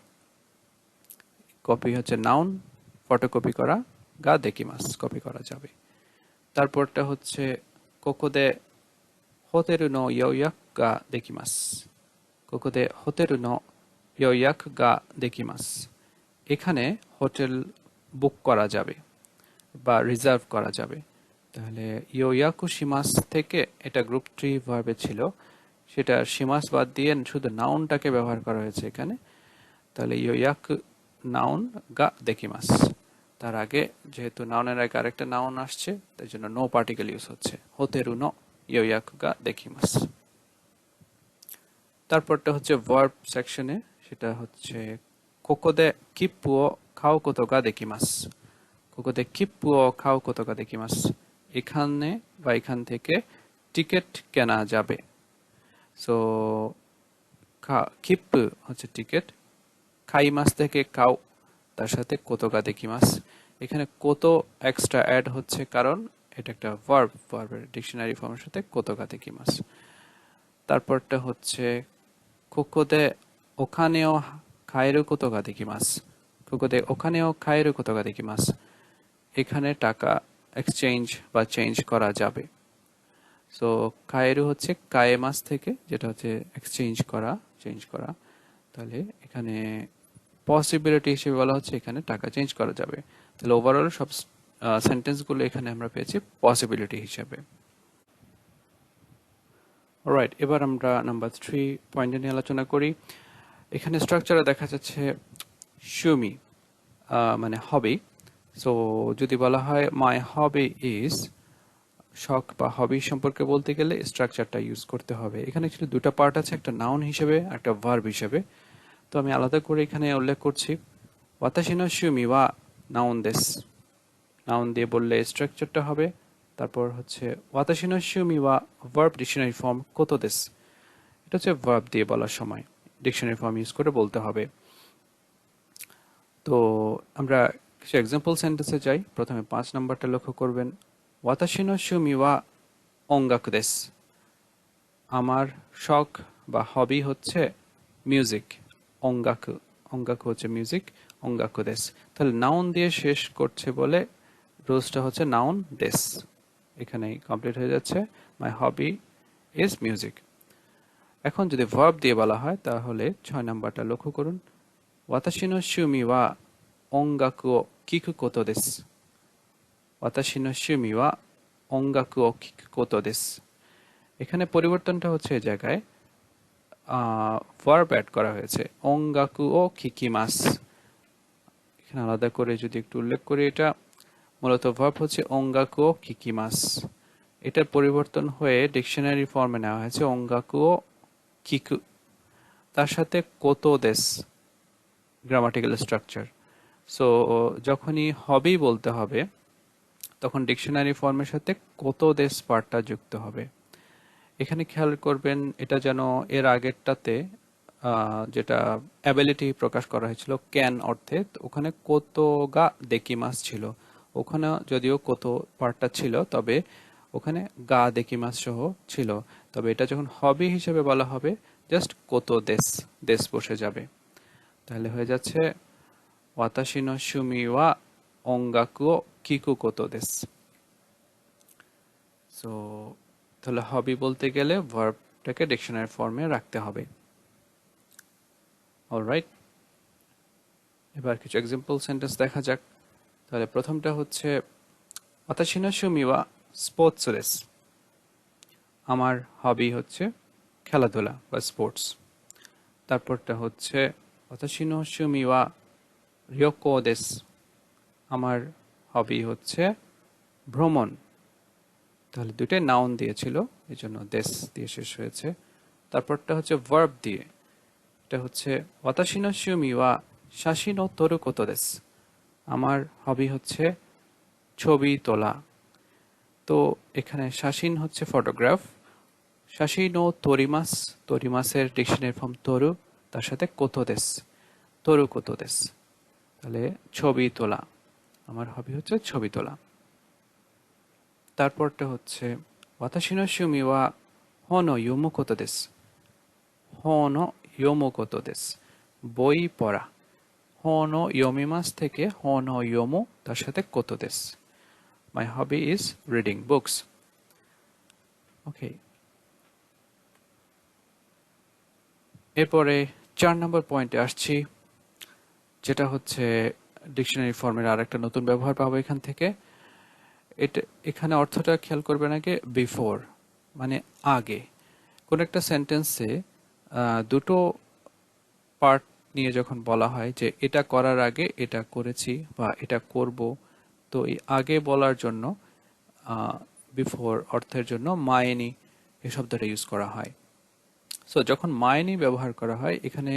কপি হচ্ছে নাউন, ফটোকপি করা গা দেকিমাস, কপি করা যাবে। তারপরটা হচ্ছে কোকোদে হোটেল নো ইয়োয়াক গা দেকিমাস। কোকোদে হোটেল নো ইয়োয়াক গা দেকিমাস। এখানে হোটেল বুক করা যাবে বা রিজার্ভ করা যাবে। তাহলে ইয়োয়াকু শিমাস থেকে এটা গ্রুপ 3 ভার্বে ছিল, সেটা শিমাস বাদ দিয়ে শুধু নাউনটাকে ব্যবহার করা হয়েছে এখানে। তাহলে ইয়োয়াকু নাউন গা দেকিমাস। তার আগে যেহেতু নাউনের আগে আরেকটা নাউন আসছে, তাই জন্য নো পার্টিকেল ইউজ হচ্ছে, হোতেরু নো ইয়োয়াকু গা দেকিমাস। তারপরটা হচ্ছে ভার্ব সেকশনে, সেটা হচ্ছে কোকোদে কিপ্পু ও খাও কোতো গা দেকিমাস। কোকোদে কিপ্পু ও খাও কোতো গা দেকিমাস। এখানে বা এখান থেকে টিকিট কেনা যাবে। সো কিপ্পু হচ্ছে টিকিট, খাইমাস থেকে কাও, তার সাথে কোতো গা দেকিমাস। এখানে কোতো এক্সট্রা অ্যাড হচ্ছে কারণ এটা একটা ভার্ব, ভার্বের ডিকশনারি ফর্মের সাথে কোতো গা দেকিমাস। তারপরটা হচ্ছে কোকোদে ওখানেও খায়েরু কোতো গা দেকিমাস। কোকোদে ওখানেও খায়েরু কোতো গা দেকিমাস। এখানে টাকা এক্সচেঞ্জ বা চেঞ্জ করা যাবে। সো খায়েরু হচ্ছে কায়েমাস থেকে, যেটা হচ্ছে এক্সচেঞ্জ করা, চেঞ্জ করা। তাহলে এখানে পসিবিলিটি হিসেবে বলা হচ্ছে এখানে টাকা চেঞ্জ করা যাবে। তাহলে ওভারঅল সব সেন্টেন্সগুলো এখানে আমরা পেয়েছি পসিবিলিটি হিসেবে। অলরাইট, এবার আমরা নাম্বার 3 পয়েন্টে নিয়ে আলোচনা করি। এখানে স্ট্রাকচারে দেখা যাচ্ছে সুমি মানে হবি। সো যদি বলা হয় মাই হবি ইজ, শখ বা হবি সম্পর্কে বলতে গেলে স্ট্রাকচারটা ইউজ করতে হবে। এখানে actually দুটো পার্ট আছে, একটা নাউন হিসেবে একটা ভার্ব হিসেবে। তো আমি আলাদা করে এখানে উল্লেখ করছি ওয়াতাশি নো শুমি ওয়া নাউন দেস। নাউন দিয়ে বললে স্ট্রাকচারটা হবে। তারপর হচ্ছে ওয়াতাশি নো শুমি ওয়া ভার্ব ডিকশনারি ফর্ম কোতো দেস। এটা হচ্ছে ভার্ব দিয়ে বলার সময় ডিকশনারি ফর্ম ইউজ করে বলতে হবে। তো আমরা কিছু এক্সাম্পল সেন্টেন্সে যাই। প্রথমে 5 নাম্বারটা লক্ষ্য করবেন। ওয়াতাশি নো শুমি ওয়া অঙ্গাকু দেস। আমার শখ বা হবি হচ্ছে মিউজিক। অঙ্গাকু, অঙ্গাকু হচ্ছে মিউজিক, অঙ্গাকু দেস। তাহলে নাউন দিয়ে শেষ করছে বলে রুলসটা হচ্ছে নাউন দেস, এখানেই কমপ্লিট হয়ে যাচ্ছে। মাই হবি ইজ মিউজিক। এখন যদি ভার্ব দিয়ে বলা হয় তাহলে 6 নাম্বারটা লক্ষ্য করুন। ওয়াতাশি নো শুমি ওয়া অঙ্গাকু ও কিকু কোতো দেস। ওয়াতাশি নো শুমি ওয়া অঙ্গাকু ও কিকু কোতো দেস। এখানে পরিবর্তনটা হচ্ছে এই জায়গায় ভার্ব অ্যাড করা হয়েছে, অঙ্গাকু ও কিকিমাস। এখানে আলাদা করে যদি একটু উল্লেখ করি, এটা মূলত ভার্ব হচ্ছে অঙ্গাকু ও কিকিমাস। এটার পরিবর্তন হয়ে ডিকশনারি ফর্মে নেওয়া হয়েছে অঙ্গাকু ও কিকু, তার সাথে কোতো দেস, গ্রামাটিক্যাল স্ট্রাকচার। সো যখনই হবি বলতে হবে তখন ডিকশনারি ফর্মের সাথে কোতো দেস পার্টটা যুক্ত হবে। এখানে খেয়াল করবেন এটা যেন এর আগেরটাতে যেটা অ্যাবিলিটি প্রকাশ করা হয়েছিল ক্যান অর্থে, ওখানে কোতো গা দেকিমাস ছিল। ওখানে যদিও কোতো পার্টটা ছিল, তবে ওখানে গা দেকিমাস সহ ছিল। তবে এটা যখন হবি হিসেবে বলা হবে জাস্ট কোতো দেস, দেস বসে যাবে। তাহলে হয়ে যাচ্ছে ওয়াতাশি নো শুমি ওয়া অঙ্গাকু ও কিকু কোতো দেস। সো তাহলে হবি বলতে গেলে ভার্বটাকে ডিকশনারি ফর্মে রাখতে হবে। অলরাইট, এবার কিছু এক্সাম্পল সেন্টেন্স দেখা যাক। তাহলে প্রথমটা হচ্ছে ওয়াতাশি নো শুমি ওয়া স্পোর্টস দেস। আমার হবি হচ্ছে খেলাধুলা বা স্পোর্টস। তারপরটা হচ্ছে ওয়াতাশি নো শুমি ওয়া রিয়োকো দেস। আমার হবি হচ্ছে ভ্রমণ। তাহলে দুটোই নাউন দিয়েছিল, এই জন্য দেস দিয়ে শেষ হয়েছে। তারপরটা হচ্ছে ভার্ব দিয়ে, এটা হচ্ছে ওয়াতাশি নো শুমি ওয়া শাশি নো তোরু কোতো দেস। আমার হবি হচ্ছে ছবি তোলা। তো এখানে শাসিন হচ্ছে photograph, শাসি no তোরিমাস, তোরিমাসের dictionary form Toru, তার সাথে কোতো দেস, তোরু কোতো দেস। তাহলে ছবি তোলা, আমার হবি হচ্ছে ছবি তোলা। তারপরটা হচ্ছে ওয়াতাশি নো শুমি ওয়া হোনো ইয়োমু কোতো দেস। হোনো ইয়োমু কোতো দেস, বই পড়া। হোনো ইয়োমিমাস থেকে হোনো ইয়োমু তার সাথে কোতো দেস। মাই হবি ইজ রিডিং বুকস। ওকে, এরপরে 4 নম্বর পয়েন্টে আসছি, যেটা হচ্ছে ডিকশনারি ফর্মের আর একটা নতুন ব্যবহার পাবো এখান থেকে। এটা এখানে অর্থটা খেয়াল করবেন আগে, বিফোর মানে আগে। কোন একটা সেন্টেন্সে দুটো পার্ট নিয়ে যখন বলা হয় যে এটা করার আগে এটা করেছি বা এটা করব, তো এই আগে বলার জন্য বিফোর অর্থের জন্য মায়েনি এই শব্দটা ইউজ করা হয়। সো যখন মায়েনি ব্যবহার করা হয়, এখানে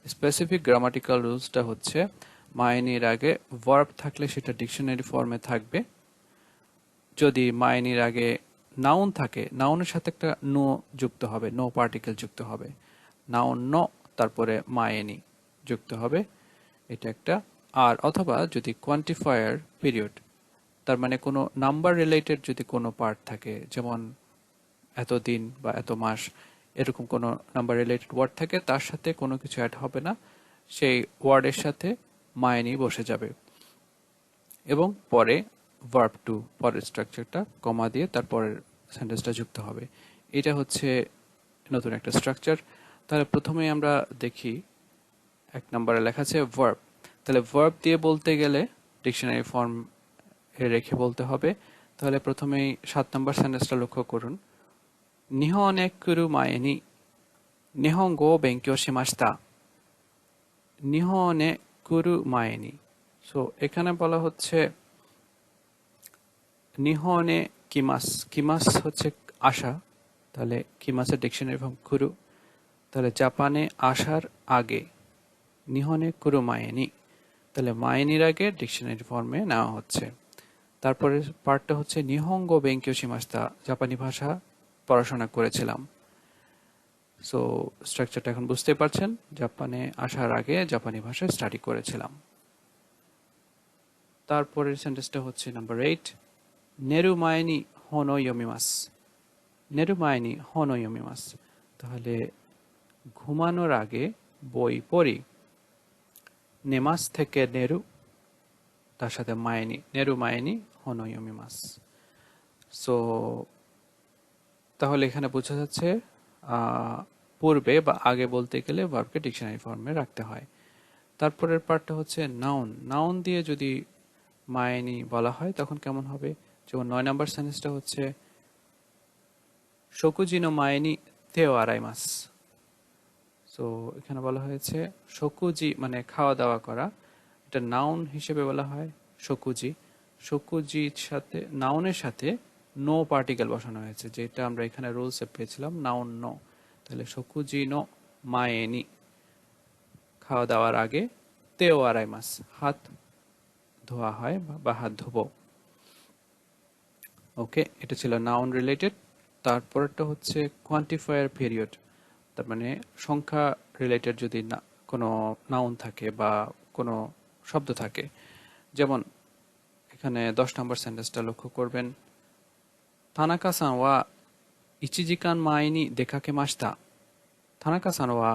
স্পেসিফিক গ্রামাটিক্যাল রুলসটা হচ্ছে মায়েনির আগে ভার্ব থাকলে সেটা ডিকশনারি ফর্মে থাকবে। যদি মায়েনির আগে নাউন থাকে, নাউনের সাথে একটা নো যুক্ত হবে, নো পার্টিকেল যুক্ত হবে। নাউন নো, তারপরে মায়েনি যুক্ত হবে, এটা একটা। আর অথবা যদি কোয়ান্টিফায়ার পিরিয়ড, তার মানে কোনো নাম্বার রিলেটেড যদি কোনো পার্ট থাকে, যেমন এত দিন বা এত মাস, এরকম কোনো নাম্বার রিলেটেড ওয়ার্ড থাকে, তার সাথে কোনো কিছু অ্যাড হবে না, সেই ওয়ার্ডের সাথে মায়েনি বসে যাবে এবং পরে ভার্ব টু, পরের স্ট্রাকচারটা কমা দিয়ে তারপরের সেন্টেন্সটা যুক্ত হবে। এটা হচ্ছে নতুন একটা স্ট্রাকচার। তাহলে প্রথমে আমরা দেখি 1 নম্বরে লেখা আছে ভার্ব। তাহলে ভার্ব দিয়ে বলতে গেলে ডিকশনারি ফর্ম রেখে বলতে হবে। তাহলে প্রথমেই 7 নম্বর সেন্টেন্সটা লক্ষ্য করুন। নিহনে কুরু মায়ে নি নিহঙ্গো ও বেঙ্কিও শিমাশিতা। নিহনে কুরু মায়ে নি। সো এখানে বলা হচ্ছে নিহনে কিমাস, কিমাস হচ্ছে আসা, তাহলে কিমাসের ডিকশনারি ফর্ম কুরু। তাহলে জাপানে আসার আগে নিহনে কুরু মায়েনি, তাহলে মায়েনির আগে ডিকশনারি ফর্মে নেওয়া হচ্ছে। তারপরে পার্টটা হচ্ছে নিহঙ্গো বেঙ্কিও শিমাশিতা, জাপানি ভাষা পড়াশোনা করেছিলাম। সো স্ট্রাকচারটা এখন বুঝতে পারছেন, জাপানে আসার আগে জাপানি ভাষা স্টাডি করেছিলাম। তারপরের সেন্টেন্সটা হচ্ছে নাম্বার 8, নেরু মায়েনি হোনো ইয়োমিমাস। নেরু মায়েনি হোনো ইয়োমিমাস, তাহলে ঘুমানোর আগে বই পড়ি। নেমাস থেকে নেরু, তার সাথে মায়েনি, নেরু মায়েনি হোনো ইয়োমিমাস। সো তাহলে এখানে বোঝা যাচ্ছে পূর্বে বা আগে বলতে গেলে ভার্বকে ডিকশনারি ফর্মে রাখতে হয়। তারপরের পার্টটা হচ্ছে নাউন। নাউন দিয়ে যদি মায়েনি বলা হয় তখন কেমন হবে? যেমন 9 নম্বর সেন্টেন্সটা হচ্ছে শকুজি নো মায়েনি তেও আরাইমাস। সো এখানে বলা হয়েছে শকুজি মানে খাওয়া দাওয়া করা, এটা নাউন হিসেবে বলা হয় শকুজি। শকুজির সাথে, নাউনের সাথে নো পার্টিকেল বসানো হয়েছে, যেটা আমরা এখানে রুলসে পেয়েছিলাম নাউন নো। তাহলে শকুজি নো মায়েনি, খাওয়া দাওয়ার আগে তেও আরাইমাস, হাত ধোয়া হয় বা হাত ধোবো। ওকে, এটা ছিল নাউন রিলেটেড। তারপরটা হচ্ছে কোয়ান্টিফায়ার পিরিয়ড, তার মানে সংখ্যা রিলেটেড যদি না কোনো নাউন থাকে বা কোনো শব্দ থাকে। যেমন এখানে 10 নম্বর সেন্টেন্সটা লক্ষ্য করবেন। থানাকা সান ওয়া ইচিজিকান মাইনি দেখাকে মাস্তা। থানাকা সান ওয়া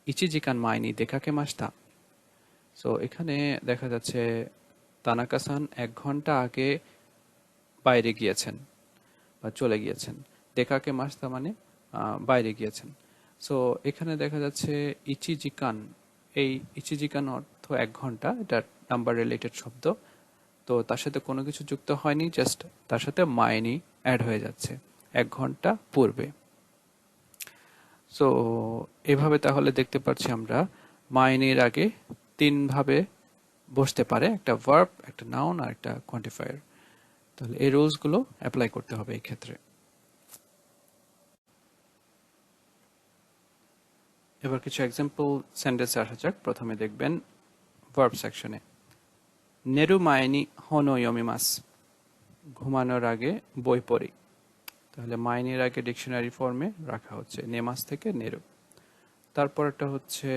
ইচিজিকান মাইনি দেখাকে মাস্তা। সো এখানে দেখা যাচ্ছে তানাকা সান 1 ঘন্টা আগে বাইরে গিয়েছেন বা চলে গিয়েছেন। দেখাকে মাস্তা মানে বাইরে গিয়েছেন। সো এখানে দেখা যাচ্ছে ইচিজিকান, এই ইচিজিকান অর্থ 1 ঘন্টা, এটা নাম্বার রিলেটেড শব্দ। তো তার সাথে কোনো কিছু যুক্ত হয়নি, জাস্ট তার সাথে মাইনি অ্যাড হয়ে যাচ্ছে 1 ঘন্টা পূর্বে। সো এভাবে তাহলে দেখতে পাচ্ছি আমরা মাইনির আগে 3 ভাবে বসতে পারে, একটা ভার্ব, একটা নাউন আর একটা কোয়ান্টিফায়ার। তাহলে এই রুলসগুলো অ্যাপ্লাই করতে হবে এই ক্ষেত্রে। এবার কিছু এক্সাম্পল সেন্টেন্সে আসা যাক। প্রথমে দেখবেন ভার্ব সেকশনে, নেরু মায়েনি হোনো ইয়োমিমাস, ঘুমানোর আগে বই পড়ি। তাহলে মাইনির আগে ডিকশনারি ফর্মে রাখা হচ্ছে নেমাস থেকে নেরু। তারপরটা হচ্ছে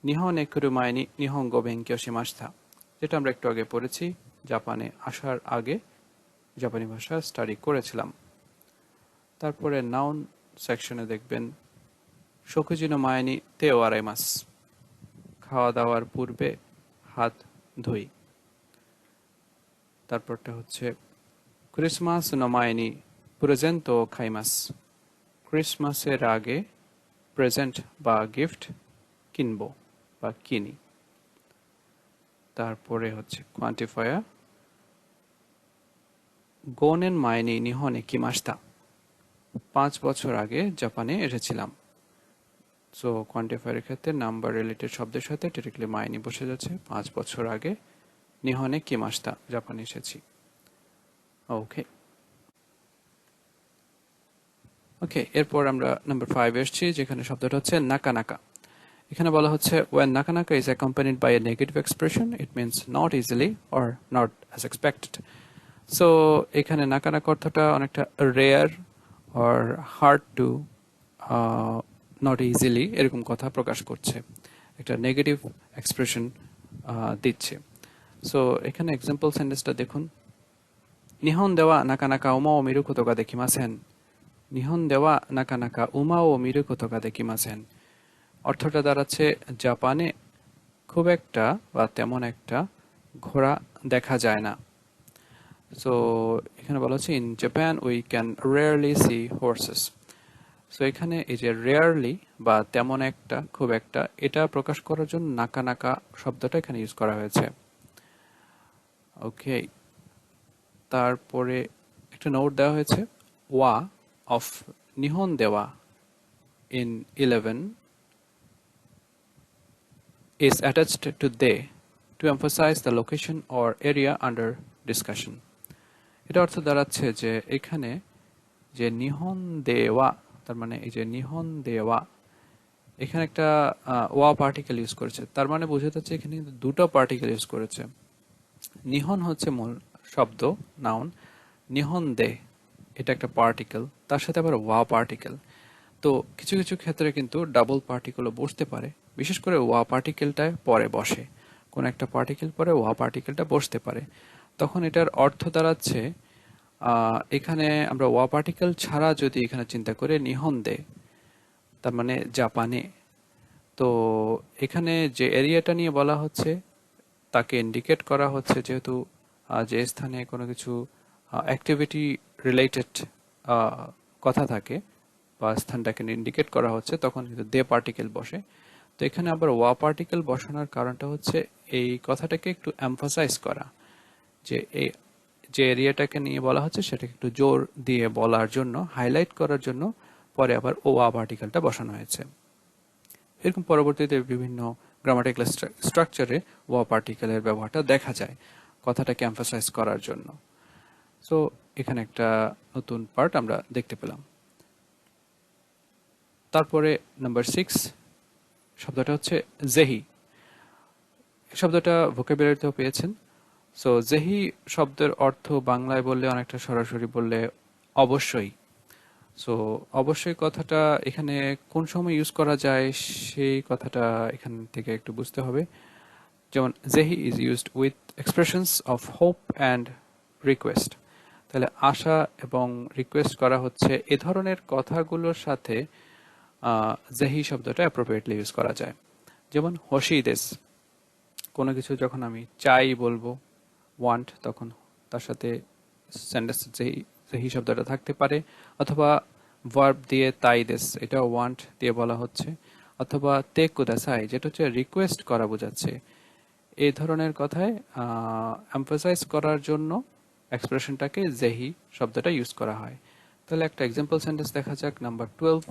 নিহন একুরু মাইনি নিহঙ্গো বেঙ্কিও শিমাশিতা, যেটা আমরা একটু আগে পড়েছি, জাপানে আসার আগে জাপানি ভাষা স্টাডি করেছিলাম। তারপরে নাউন সেকশনে দেখবেন শকুজি নো মায়েনি তেও আরাইমাস, খাওয়া দাওয়ার পূর্বে হাত ধুই। তারপরটা হচ্ছে ক্রিসমাস নমায়নি প্রেজেন্ট ও খাইমাস। ক্রিসমাসের আগে প্রেজেন্ট বা গিফট কিনবো বা কিনি। তারপরে হচ্ছে কোয়ান্টিফায়ার 5年前に নিহনে কিমাশতা। 5 বছর আগে জাপানে এসেছিলাম। সো কোয়ান্টিফায়ারের ক্ষেত্রে নাম্বার রিলেটেড শব্দের সাথে ডিরেক্টলি মাইনি বসে যাচ্ছে। 5 বছর আগে নিহনে কিমাশতা, জাপানে এসেছি। ওকে ওকে এরপর আমরা নাম্বার 5 এসেছি, যেখানে শব্দটা হচ্ছে নাকা নাকা। এখানে বলা হচ্ছে when nakanaka is accompanied by a negative expression it means not easily or not as expected. So এখানে নাকানাকা অর্থটা অনেকটা rare or hard to not easily এরকম কথা প্রকাশ করছে, একটা নেগেটিভ এক্সপ্রেশন দিচ্ছে। সো এখানে এক্সাম্পল সেন্টেন্সটা দেখুন। নিহন দেওয়া নাকানাকা উমা ও মিরু কোতো গা দেখিমাসেন। নিহন দেওয়া নাকানাকা উমা ও মিরু কোতো গা দেখিমাসেন। অর্থটা দাঁড়াচ্ছে জাপানে খুব একটা বা তেমন একটা ঘোড়া দেখা যায় না। সো এখানে বলা হচ্ছে in Japan we can rarely see horses. So এখানে এই যে রেয়ারলি বা তেমন একটা, খুব একটা, এটা প্রকাশ করার জন্য নাকা নাকা শব্দটা এখানে ইউজ করা হয়েছে। ওকে তারপরে একটা নোট দেওয়া হয়েছে ওয়া অফ নিহন দেওয়া in 11 is attached to they to emphasize the location or area under discussion. এটা অর্থ দাঁড়াচ্ছে যে এখানে যে নিহন দেওয়া, তার মানে এই যে নিহন দেওয়া, এখানে একটা ওয়া পার্টিকেল ইউজ করেছে, তার মানে বোঝা যাচ্ছে এখানে কিন্তু দুটো পার্টিকেল ইউজ করেছে। নিহন হচ্ছে মূল শব্দ, নাউন। নিহন দে এটা একটা পার্টিকেল, তার সাথে আবার ওয়া পার্টিকেল। তো কিছু কিছু ক্ষেত্রে কিন্তু ডাবল পার্টিকেলও বসতে পারে, বিশেষ করে ওয়া পার্টিকেলটা পরে বসে, কোন একটা পার্টিকেল পরে ওয়া পার্টিকেলটা বসতে পারে। তখন এটার অর্থ দাঁড়াচ্ছে এখানে আমরা ওয়া পার্টিকেল ছাড়া যদি এখানে চিন্তা করে নিহন দে, তার মানে জাপানে। তো এখানে যে এরিয়াটা নিয়ে বলা হচ্ছে তাকে ইন্ডিকেট করা হচ্ছে, যেহেতু যে স্থানে কোনো কিছু অ্যাক্টিভিটি রিলেটেড কথা থাকে বা স্থানটাকে ইন্ডিকেট করা হচ্ছে, তখন কিন্তু দে পার্টিকেল বসে। তো এখানে আবার ওয়া পার্টিকেল বসানোর কারণটা হচ্ছে এই কথাটাকে একটু এমফাসাইজ করা, যে এই যে এরিয়াটাকে নিয়ে বলা হচ্ছে সেটাকে একটু জোর দিয়ে বলার জন্য, হাইলাইট করার জন্য পরে আবার ওয়া পার্টিকেলটা বসানো হয়েছে। এরকম পরবর্তীতে বিভিন্ন গ্রামাটিক্যাল স্ট্রাকচারে ওয়া পার্টিকেলের ব্যবহারটা দেখা যায় কথাটাকে এমফাসাইজ করার জন্য। সো এখানে একটা নতুন পার্ট আমরা দেখতে পেলাম। তারপরে নাম্বার 6 শব্দটা হচ্ছে জেহি। শব্দটা ভোকাবুলারিতেও পেয়েছেন। সো জেহি শব্দের অর্থ বাংলায় বললে অনেকটা সরাসরি বললে অবশ্যই। সো অবশ্যই কথাটা এখানে কোন সময় ইউজ করা যায় সেই কথাটা এখান থেকে একটু বুঝতে হবে। যেমন জেহি is used with expressions of hope and request. তাহলে আশা এবং রিকোয়েস্ট করা হচ্ছে, এ ধরনের কথাগুলোর সাথে জেহি শব্দটা অ্যাপ্রোপ্রিয়েটলি ইউজ করা যায়। যেমন হশিদেস, কোনো কিছু যখন আমি চাই বলবো, ওয়ান্ট, তখন তার সাথে সেন্টেন্স জেহি শব্দটা থাকতে পারে। অথবা ভার্ব দিয়ে তাইদেস, এটা ওয়ান্ট দিয়ে বলা হচ্ছে। অথবা তে কুদাসাই, যেটা হচ্ছে রিকোয়েস্ট করা বোঝাচ্ছে। এই ধরনের কথায় এমফাসাইজ করার জন্য এক্সপ্রেশনটাকে জেহি শব্দটা ইউজ করা হয়। তাহলে একটা এক্সাম্পল সেন্টেন্স দেখা যাক, নাম্বার 12।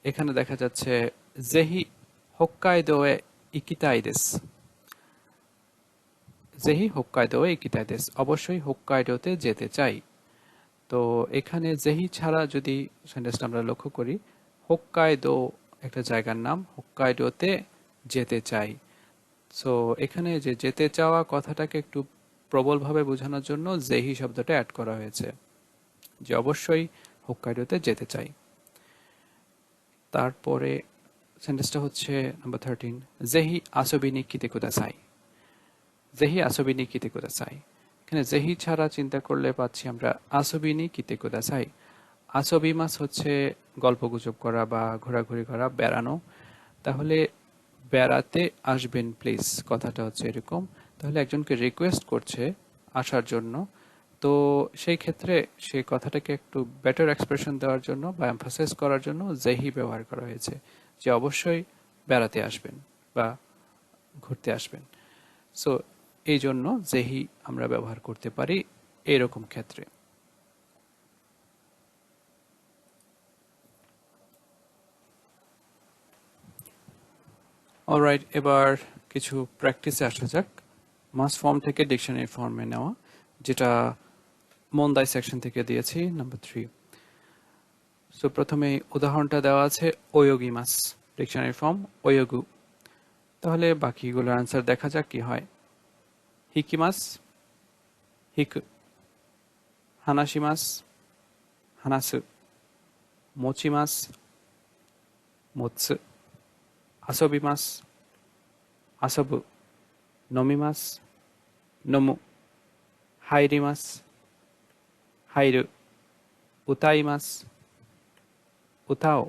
এখানে দেখা যাচ্ছে জেহি হোক্কাইদোয়ে ইকিতাই দেস। জেহি হোক্কাইদোয়ে ইকিতাই দেস, অবশ্যই হোক্কাইডোতে যেতে চাই। তো এখানে জেহি ছাড়া যদি সেন্টেন্সটা আমরা লক্ষ্য করি, হোক্কাইদো একটা জায়গার নাম, হোক্কাইডোতে যেতে চাই। সো এখানে যে যেতে চাওয়া কথাটাকে একটু প্রবলভাবে বোঝানোর জন্য জেহি শব্দটা অ্যাড করা হয়েছে, যে অবশ্যই হোক্কাইডোতে যেতে চাই। তারপরে সেন্টেন্সটা হচ্ছে নাম্বার 13, জেহি আসবিনি কিতে কুদাসাই। জেহি আসবিনি কিতে কুদাসাই, এখানে জেহি ছাড়া চিন্তা করলে পাচ্ছি আমরা আসবিনি কিতে কুদাসাই। আসবি মাস হচ্ছে গল্পগুজব করা বা ঘোরাঘুরি করা, বেড়ানো। তাহলে বেড়াতে আসবেন প্লিজ, কথাটা হচ্ছে এরকম। তাহলে একজনকে রিকোয়েস্ট করছে আসার জন্য, তো সেই ক্ষেত্রে সেই কথাটাকে একটু বেটার এক্সপ্রেশন দেওয়ার জন্য বা এমফাসাইজ করার জন্য যেহি ব্যবহার করা হয়েছে, যে অবশ্যই বেড়াতে আসবেন বা ঘুরতে আসবেন। সো এই জন্য যেহি আমরা ব্যবহার করতে পারি এরকম ক্ষেত্রে। অলরাইট, এবার কিছু প্র্যাকটিসে আসা যাক। মাস ফর্ম থেকে ডিকশনারি ফর্মে নেওয়া, যেটা মন্দাই সেকশন থেকে দিয়েছি, নাম্বার 3। সো প্রথমে উদাহরণটা দেওয়া আছে ওয়োগি মাস, ডিকশনারি ফর্ম ওয়োগু। তাহলে বাকিগুলোর আনসার দেখা যাক কি হয়। হিকিমাস, হিকু। হানাশিমাস, হানাসু। মোচিমাস, মোৎসু। আসবিমাস, আসবু। নমিমাস, নমু। হাইরিমাস, হাইরু। উতাইমাস, উতাও।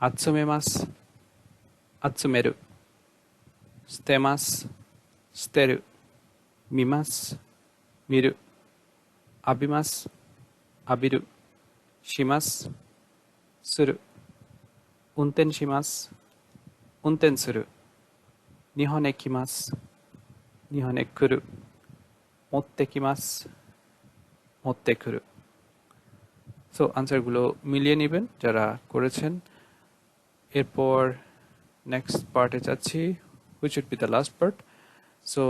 আতসুমেমাস, আতসুমেরু। স্তেমাস, স্তেরু। মিমাস, মিরু। আবিমাস, আবিরু। শিমাস, সুরু। উনতেন শিমাস, উনতেন সুরু। নিহনেকিমাস, নিহনেকুরু। মোত্তেকিমাস, মোত্তেকুরু। সো আনসারগুলো মিলিয়ে নেবেন যারা করেছেন। এরপর নেক্সট পার্টে যাচ্ছি, which would be the last part. So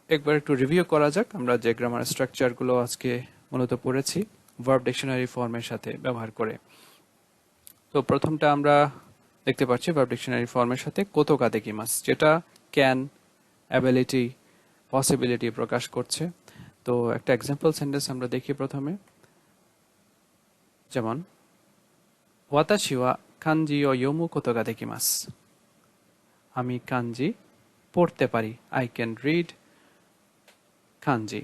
একবার একটু রিভিউ করা যাক আমরা যে গ্রামার স্ট্রাকচারগুলো আজকে মূলত পড়েছি ভার্ব ডিকশনারি ফর্মের সাথে ব্যবহার করে। তো প্রথমটা আমরা দেখতে পাচ্ছি ভার্ব ডিকশনারি ফর্মের সাথে কোতো কাদেকিমাস, যেটা ক্যান, অ্যাবিলিটি, পসিবিলিটি প্রকাশ করছে। তো একটা এক্সাম্পল সেন্টেন্স আমরা দেখি প্রথমে, যেমন ওয়াতাশি ওয়া কানজি ও ইয়োমু কোতো গা দেকিমাস। আমি কানজি পড়তে পারি, আই ক্যান রিড কানজি।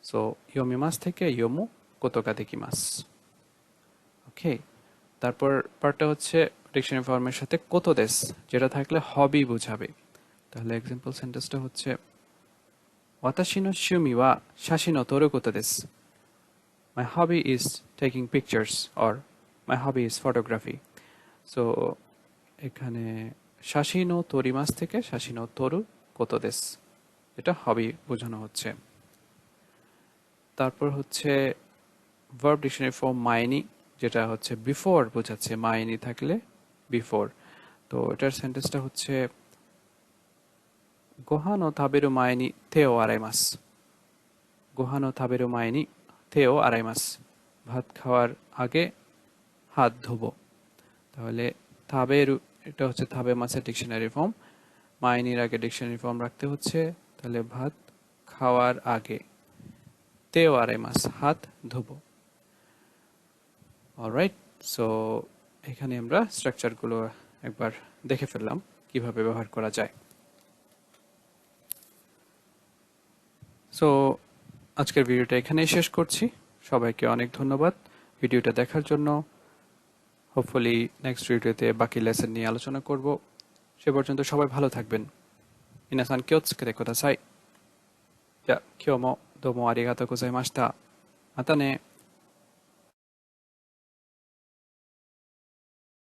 সো ইয়োমিমাস থেকে ইয়োমু কোতো গা দেকিমাস। ওকে, তারপর পার্টটা হচ্ছে ডিকশনারি ফর্মের সাথে কোতো দেস, যেটা থাকলে হবি বোঝাবে। তাহলে এক্সাম্পল সেন্টেন্সটা হচ্ছে ওয়াতাশি নো শুমি ওয়া শাশি নো তোরু কোতো দেস। My hobby is taking pictures or my hobby is photography. So এখানে শাসিনো তরিমাস থেকে শাসিনো তরু কোতোদেস, এটা হবি বোঝানো হচ্ছে। তারপর হচ্ছে ভার্ব ডিকশনারি ফর্ম মাইনি, যেটা হচ্ছে বিফোর বোঝাচ্ছে, মাইনি থাকলে বিফোর। তো এটার সেন্টেন্সটা হচ্ছে গোহানো তাবেরু মাইনি থেও আরাইমাস। গোহানো তাবেরু মাইনি থেও আরাইমাস, ভাত খাওয়ার আগে হাত ধোবো। তাহলে থাবেরু, এটা হচ্ছে থাবে মাসের ডিকশনারি ফর্ম, মাইনির আগে ডিকশনারি ফর্ম রাখতে হচ্ছে, তাহলে ভাত খাওয়ার আগে তেও আড়াই মাস, হাত ধোবো। অলরাইট, সো এখানে আমরা স্ট্রাকচারগুলো একবার দেখে ফেললাম কিভাবে ব্যবহার করা যায়। সো আজকের ভিডিওটা এখানেই শেষ করছি। সবাইকে অনেক ধন্যবাদ ভিডিওটা দেখার জন্য। হোপফুলি নেক্সট ভিডিওতে বাকি লেসন নিয়ে আলোচনা করব। সে পর্যন্ত সবাই ভালো থাকবেন। মিনাসান কিওৎসুকেতে কুদাসাই।じゃあ今日もどうもありがとうございました。またね。